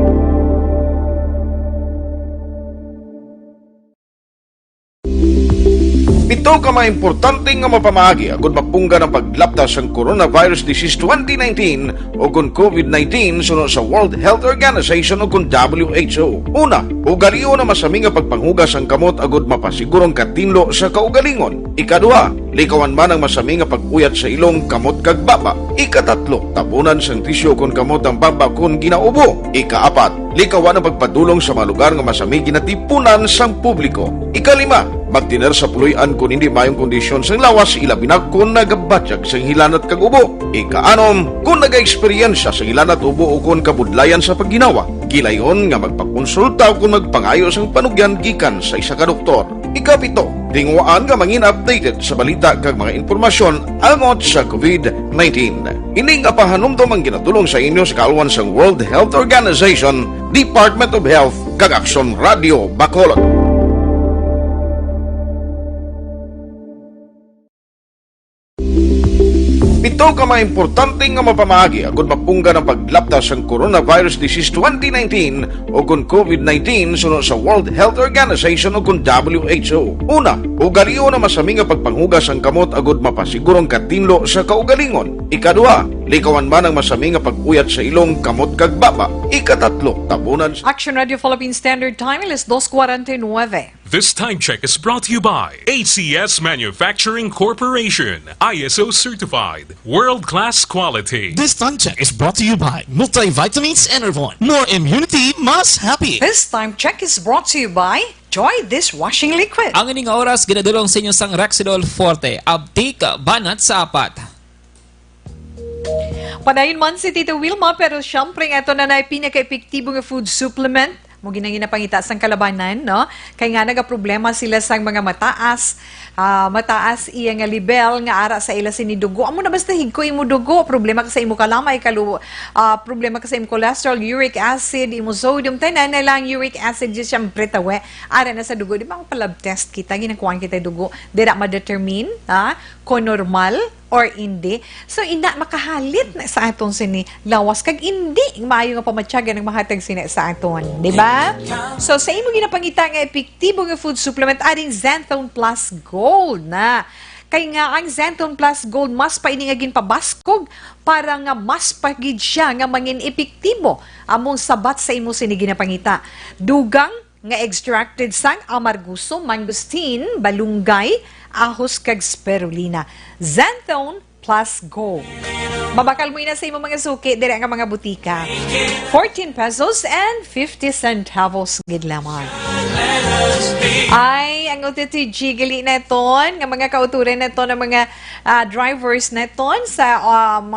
Ito ka mga importante nga mapamagi agud mapungga ng paglaptas sang coronavirus disease 2019 o kung COVID-19 sunod sa World Health Organization o kung WHO. Una, ugalion na masami nga pagpanghugas ang kamot agud mapasigurong katinlo sa kaugalingon. Ikadua, likawan man ang masami nga pag-uyat sa ilong kamot kag baba. Ikatatlo, tabunan sang tisyo kung kamot ang baba kung ginaubo. Ikaapat, likawan ang pagpadulong sa mga lugar nga masami ginatipunan sang publiko. Ikalima, magtiner sa puluyan kung hindi mayong kondisyon sang lawas ilabi na kung nagabatyag sang hilanat kag ubo. Ikaanom, kung naga-eksperyensya sa hilanat ubo o kung kabudlayan sa pagginawa. Gilayon nga magpakonsulta o kung magpangayo sang panugyan gikan sa isa ka doktor. Ikapito, tingwaan nga mangin updated sa balita kag mga impormasyon angot sa COVID-19. Ining apahanumdum ang ginatulong sa inyo sa kaalwan sang World Health Organization, Department of Health kag Action Radio Bacolod. Ito ka mga importante nga mapamagi agud mapungga ng paglaptas sang coronavirus disease 2019 o kung COVID-19 sunod sa World Health Organization o kung WHO. Una, ugalion na masami nga pagpanghugas ang kamot agud mapasigurong katinlo sa kaugalingon. Ikadua, likawan man ang masami nga pag-uyat sa ilong kamot kag baba. Ikatatlo, tabunan Action Radio Philippine Standard Time, 2:49. This time check is brought to you by ACS Manufacturing Corporation, ISO certified, world-class quality. This time check is brought to you by Multivitamins Enervon. More immunity, mas happy. This time check is brought to you by Joy Dishwashing Liquid. Ang ining oras ginadulong sa inyo sang Rexidol Forte, abtik banat sa apat. Padayon man si Tito Wilma, pero syempre ito na na pinaka-epektibo nga food supplement. Mo ginangin na pangita sang kalabanan, no? Kaya nga nagaproblema sila sang mga mataas iya nga level nga ara sa ila sinidugo. Amo na basta higko imo dugo, problema ka sa imo kalamay, problema ka sa imo cholesterol, uric acid, imo sodium, tanan na lang uric acid just syempre tawe. Ara na sa dugo, di ba ang palab test kita, ginakuan kita dugo, dira ma-determine, kung normal or hindi. So, ina makahalit na sa aton sini lawas kag hindi maayo nga pamatyagan ng mahatag sini sa aton, di ba? So, sa imo ginapangita nga epektibo nga food supplement aring Xanthone Plus Gold na. Kay nga ang Xanthone Plus Gold mas painingagin pabaskog para nga mas pagid siya nga mangin epektibo among sabat sa imo sini ginapangita. Dugang nga extracted sang amarguso, mangosteen, balunggay, ahos kag spirulina. Xanthone Plus Gold. Mabakal mo na sa imo mga suki dire nga mga butika. 14 pesos and 50 centavos gid lamang. Ay, ang OTTG gali neton nga mga kauturan neton ng mga drivers neton sa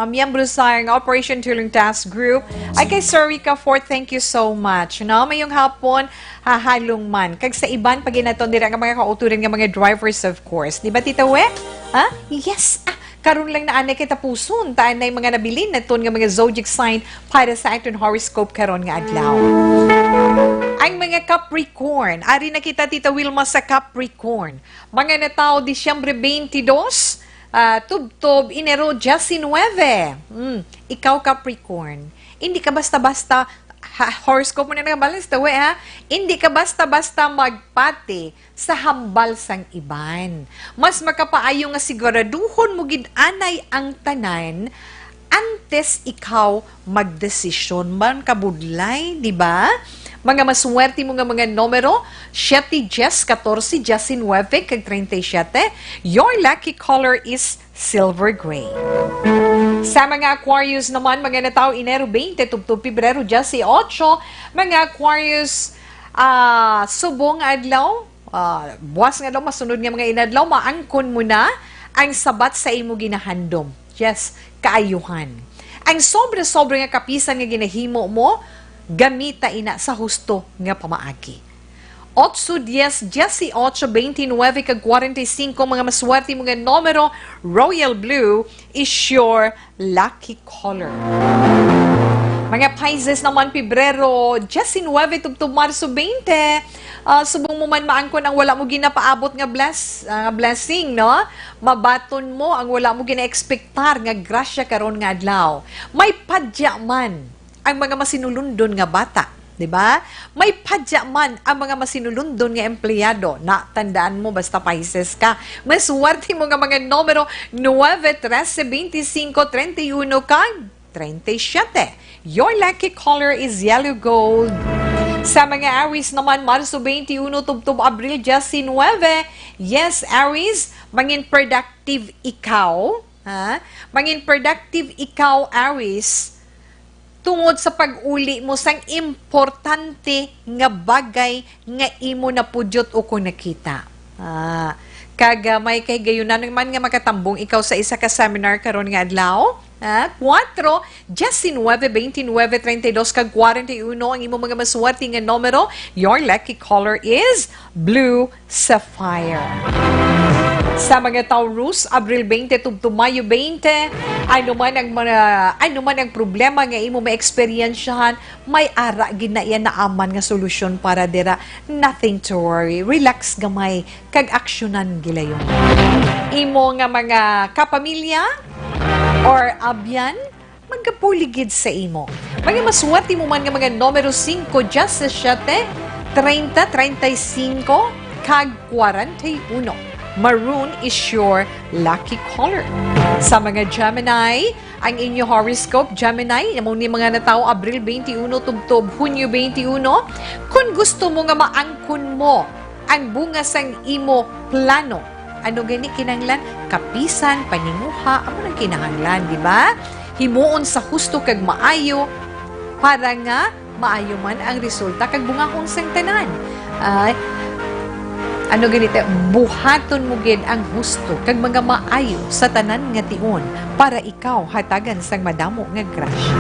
miyembro sa Operation Tulong Task Group. Ay kay Sir Rica Fort, thank you so much. No, mayong hapon halong man. Kag sa iban pag inaton dira nga mga kauturan nga mga drivers of course. Di ba Tita We? Ha? Yes. Karon lang na anay kita puson, taan na mga nabilin na nga mga zodiac sign para sa aton horoscope karon nga adlaw. Ang mga Capricorn, ari na kita Tita Wilma sa Capricorn. Mga natao Disyembre 22, tubtob Enero 19. Ikaw Capricorn, hindi ka basta-basta horoscope mo na nakabalance tawe ha. Hindi ka basta-basta magpati sa hambal sang iban. Mas makapaayo nga siguraduhon mo gid anay ang tanan antes ikaw magdesisyon man kabudlay, di ba? Mga maswerte mo nga mga numero 7, 10, 14, 19, kag 37. Your lucky color is silver gray. Sa mga Aquarius naman, mga natao Enero 20, tubtub Pebrero 18, mga Aquarius subong adlaw, buwas nga daw, masunod nga mga inadlaw, maangkon mo na ang sabat sa imo ginahandom. Yes, kaayuhan. Ang sobra-sobra nga kapisan nga ginahimo mo, gamita ina sa husto nga pamaagi. 8, 10, 18, 29, kag 45, mga maswerte mga numero, Royal Blue is your lucky color. Mga Pisces naman, Pebrero 19, tubtub Marso 20, subong mo man maangkon ang wala mo ginapaabot nga blessing, no? Mabaton mo ang wala mo gina-expectar nga grasya karon nga adlaw. May padya man ang mga masinulundon nga bata. Diba? May padya man ang mga masinulundon nga empleyado. Na, tandaan mo, basta Pisces ka. Maswerte mo nga mga numero 9, 13, 25, 31, kag 37. Your lucky color is yellow gold. Sa mga Aries naman, Marso 21, tubtub Abril 19. Yes, Aries, mangin productive ikaw. Mangin productive ikaw, Aries, tungod sa pag-uli mo sang importante nga bagay nga imo na pudyot o kung nakita. Kagamay kay gayunan naman nga makatambong ikaw sa isa ka seminar karon nga adlaw. 4, 19, 29, 32, kag 41 ang imo mga maswerte nga numero. Your lucky color is blue sapphire. Sa mga Taurus, Abril 20 tubto Mayo 20, ano man ang problema nga imo ma-experiensyahan, may ara ginaiya na aman nga solusyon para dira. Nothing to worry. Relax gamay kag aksyonan gilayon. Imo nga mga kapamilya or abyan, magkapuligid sa imo. Mga maswerte mo man nga mga numero 5, 17, 30, 35, kag 41. Maroon is your lucky color. Sa mga Gemini, ang inyo horoscope, Gemini, among ni mga natao Abril 21, tubtob Hunyo 21, kung gusto mo nga maangkon mo ang bunga sang imo plano, ano gani kinanglan? Kapisan, paninguha, ano nang kinahanglan, di ba? Himuon sa husto kag maayo para nga maayo man ang resulta kag bungahon sang tanan. ano ganito, buhaton mo gid ang gusto kag mga maayo sa tanan nga tion para ikaw hatagan sang madamo nga crush.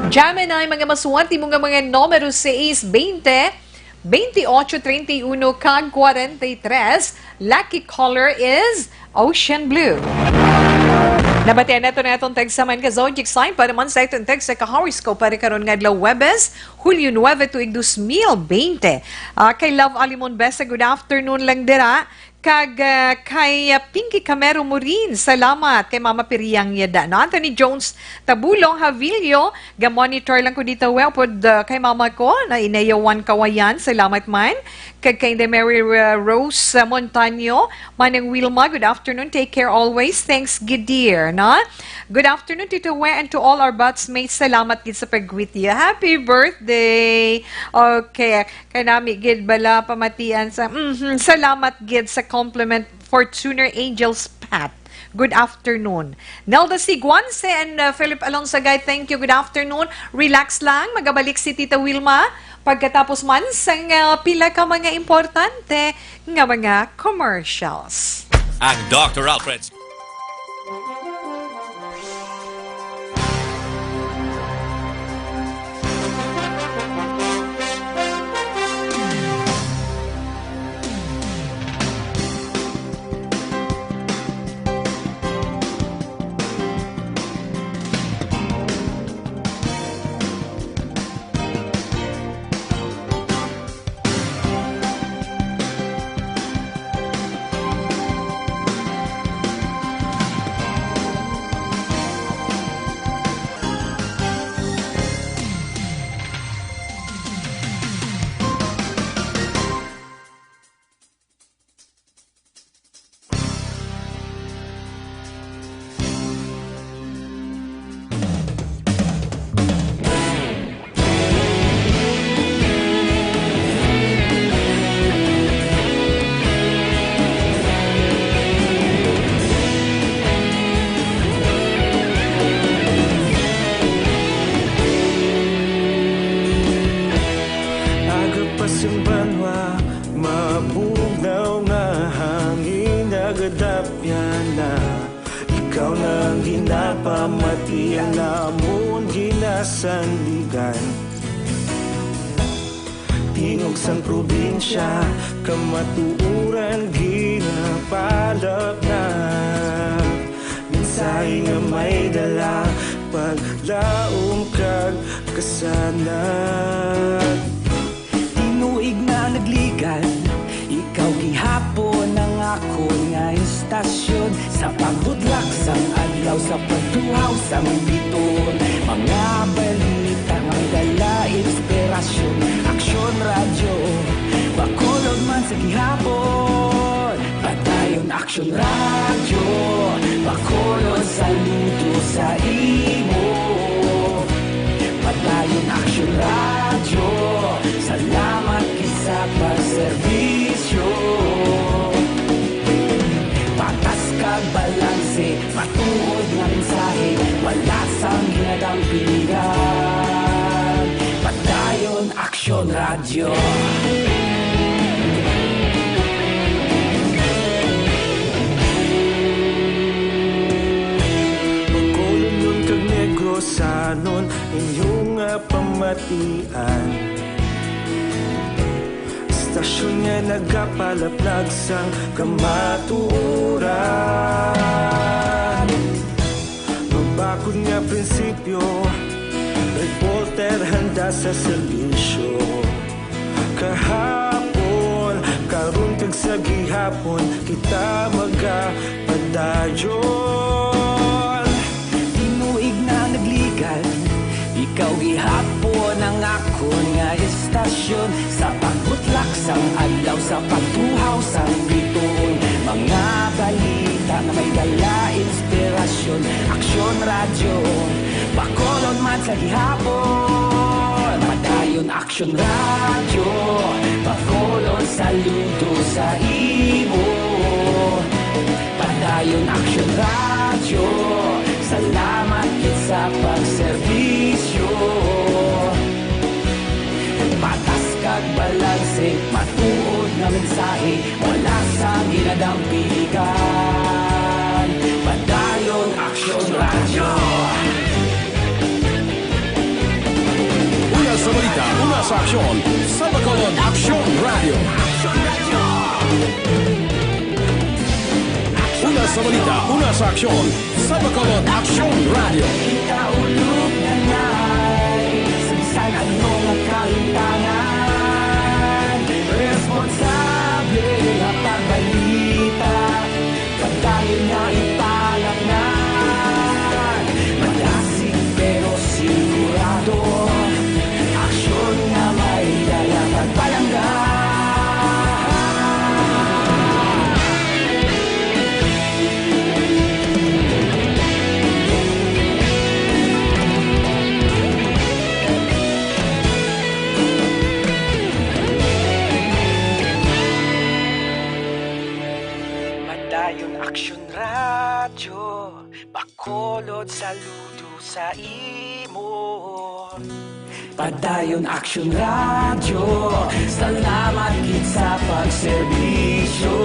Gemini, mga masuwati mo nga mga numero 6, 20, 28, 31, kag 43. Lucky color is ocean blue. Nabatian na ito na itong tagsaman ka zodiac sign para man sa itong tag sa ka-horoscope para karon nga adlaw Webes, Hulyo 9 tuig 2020. Kay Love Alimon Besa, good afternoon lang dira. Kag kay Pinky Camero Morin, salamat kay Mama Piriang Yada. No, Anthony Jones Tabulong Havilio, ga-monitor lang ko dito pod kay mama ko na inayawan kawayan, salamat man. Kag kay Mary Rose Montaño, manang Wilma, good afternoon, take care always, thanks Gideer, no? Good afternoon Tito We and to all our batchmates, salamat gid sa pag-greet you. Happy birthday! Okay, kay nami gid bala pamatian sa salamat gid sa compliment Fortuner Angels Pat. Good afternoon. Nelda Siguanse and Philip Alonsagay, thank you. Good afternoon. Relax lang. Magabalik si Tita Wilma pagkatapos man sa pila ka mga importante nga mga commercials. Ang Dr. Alfred's tingog sang probinsya, kamatuuran ginapalap na. Minsay nga may dala, paglaom kag kasanat. Tinuig na nagligan, ikaw gihapon ang ako nga istasyon. Sa pagbudlak sang adlaw, sa pagtuhaw sang biton, mga balita nga dala inspirasyon. Aksyon radyo, bakulog man sa gihapon. Padayon aksyon radyo, bakulog saludo sa imo. Padayon aksyon radyo, salamat kisa pagserbisyo. Patas kag balanse, matuod nga mensahe, wala sang ginadampingan. Padayon aksyon radyo. Pagkulunyon kag negosanon, inyong pamatian. Stasyon nga nagapalaplag sang kamatuuran. Mabakod nga prinsipyo, reporter handa sa serbisyo. Kahapon, karon kag sa gihapon, kita magapadayon. Tinuig na nagligan, ikaw gihapon ang ako nga istasyon. Sa pagbutlak sang adlaw, sa pagtuhaw sang biton, mga balita na may dala inspirasyon. Aksyon radyo, bakolon man sa gihapon. Padayon aksyon radyo, bakolon saludo sa imo. Padayon aksyon radyo, salamat kit sa pagserbisyo. Patas kag bala talsik, matuod na mensahe, wala sa ginadampilikan. Padayon Aksyon Radyo. Una sa balita, una sa aksyon. Sa Bacolod Aksyon Radio. Una sa balita, una sa aksyon. Sa Bacolod Aksyon Radio. Kaulog na ngay, saan ano ang kahintangan? Responsable na pagbalita, pagdayon na italaknan. Malasig pero sigurado, aksyon na may dala pagpalanggan. Madayon Aksyon Radyo, Bacolod saludo sa imo. Padayon Aksyon Radyo, salamat gid sa pagserbisyo.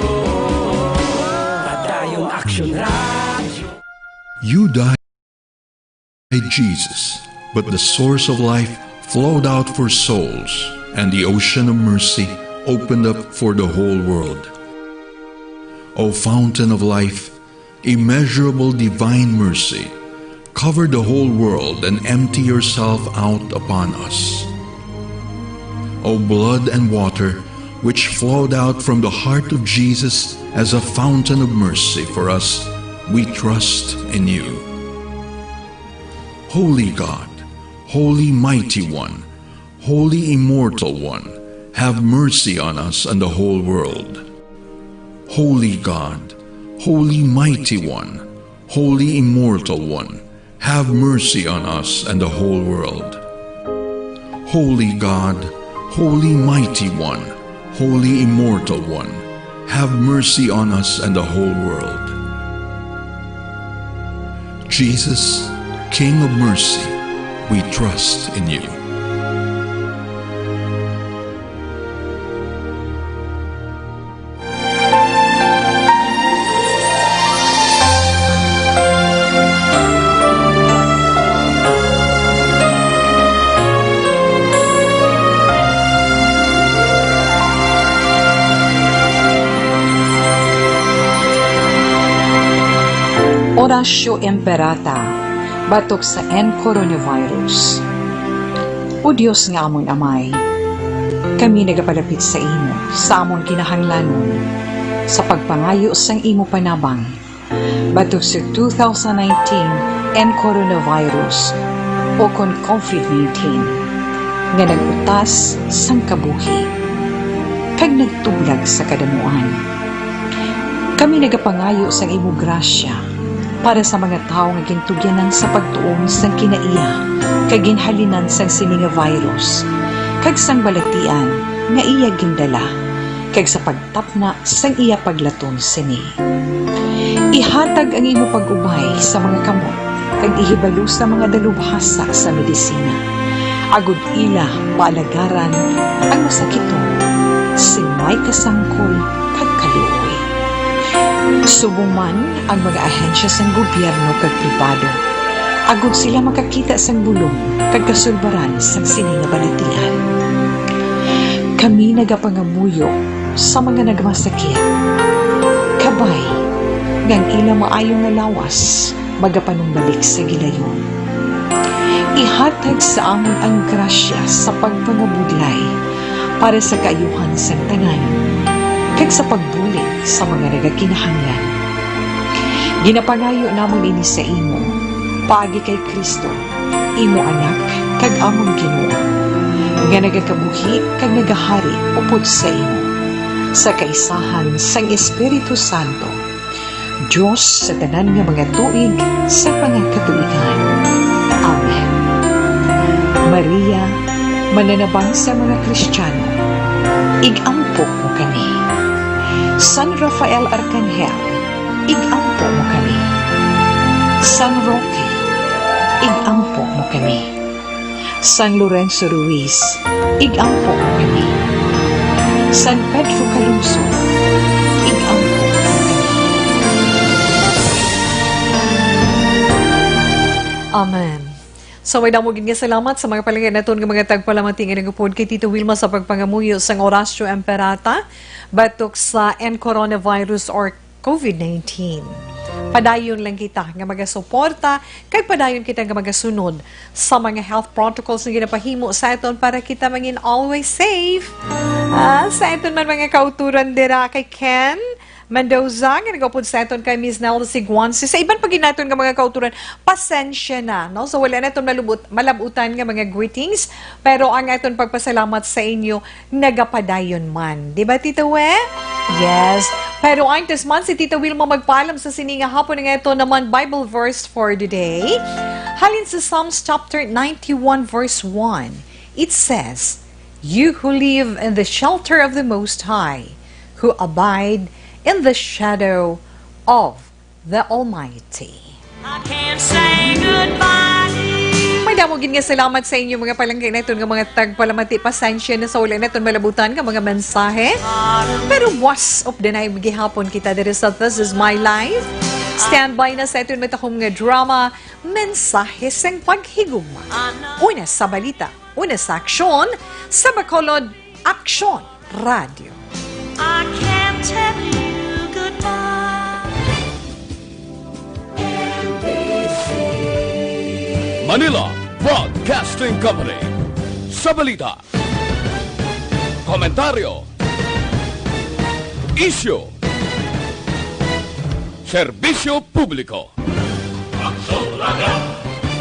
Padayon Aksyon Radyo. You died, Jesus, but the source of life flowed out for souls, and the ocean of mercy opened up for the whole world. O fountain of life, immeasurable divine mercy, cover the whole world and empty yourself out upon us. O blood and water, which flowed out from the heart of Jesus as a fountain of mercy for us, we trust in you. Holy God, Holy Mighty One, Holy Immortal One, have mercy on us and the whole world. Holy God, Holy Mighty One, Holy Immortal One, have mercy on us and the whole world. Holy God, Holy Mighty One, Holy Immortal One, have mercy on us and the whole world. Jesus, King of mercy, we trust in you. Orasyo Imperata, batok sa coronavirus. O Diyos nga amon amay, kami nagapalapit sa imo, sa amon kinahanglanon, sa pagpangayo sang imo panabang, batok sa 2019 coronavirus o kon COVID-19, nga nagutas sang kabuhi, kag nagtublag sa kadamuan. Kami nagapangayo sang imo grasya, para sa mga tao nga gintugyanan sa pagtuon sang kinaiya kag ginhalinan sang sini nga virus kag sang balatian nga iya gindala kag sa pagtapna sang iya paglaton sini. Ihatag ang imo pag-ubay sa mga kamot kag ihibalo sa mga dalubhasa sa medisina. Agud ila palagaran ang masakiton sing may kasangkol kag kaluoy. Subong man ang mga ahensya sang gobyerno kag pribado, agud sila makakita sang bulong kag kasulbaran sang sini nga balatian. Kami nagapangamuyo sa mga nagmasakit, kabay ngang ila maayong nga lawas magapanumbalik sa gilayon. Ihatag sa amon ang grasya sa pagpangabudlay para sa kaayuhan sang tanan kag sa pagbulig sa mga nagakinahanglan. Ginapangayo namon ini sa imo, paagi kay Kristo, imo anak kag among Ginoo, nga nagakabuhi kag nagahari upod sa imo, sa kaisahan sang Espiritu Santo, Diyos sa tanan nga mga tuig sa pangakatuigan. Amen. Maria, mananabang sa mga Kristiyano, igampo mo kami. San Rafael Arcangel, igampo mo kami. San Roque, igampo mo kami. San Lorenzo Ruiz, igampo mo kami. San Pedro Calungsod, ig-angko kami. Amen. So, may damogin nga salamat sa mga palanggan naton nga mga tagpalamati nga nagupod kay Tito Wilma sa pagpangamuyo sang Horacio Emperata batok sa coronavirus or COVID-19. Padayon lang kita nga magasuporta kay padayon kita nga magasunod sa mga health protocols na ginapahimo sa aton para kita mangin always safe. Sa aton man mga kauturan dira kay Ken Mendoza, nga nagapod sa aton kay Ms. Nelda Siguansi. Sa iban pagin naton nga mga kauturan, pasensya na. No? So wala naton malabutan nga mga greetings, pero ang aton pagpasalamat sa inyo, nagapadayon man. Diba, Tita We? Yes. Pero ang man si Tita Wilma magpaalam sa sininga hapon nga ito naman Bible verse for today. Halin sa Psalms chapter 91 verse 1. It says, "You who live in the shelter of the Most High, who abide in the shadow of the Almighty." I can't say goodbye. May damogin nga salamat sa inyo mga palangga naton nga mga tagpalamati. Pasensya na sa ulan naton malabutan nga mga mensahe. Pero was of the night gihapon kita diri sa This Is My Life. Standby na sa iton matahong nga drama, mensahe sang paghigugma. Una sa balita, una sa aksyon, sa Bacolod Aksyon Radio. I can't tell you goodbye. Manila Broadcasting Company. Sa balita, komentaryo, isyu, serbisyo publiko. Aksyon Radio.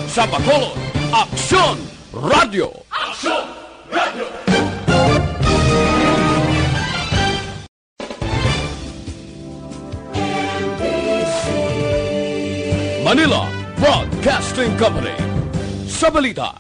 Sa Bacolod, Aksyon Radio. Aksyon Radio. Manila Broadcasting Company. Sa balita,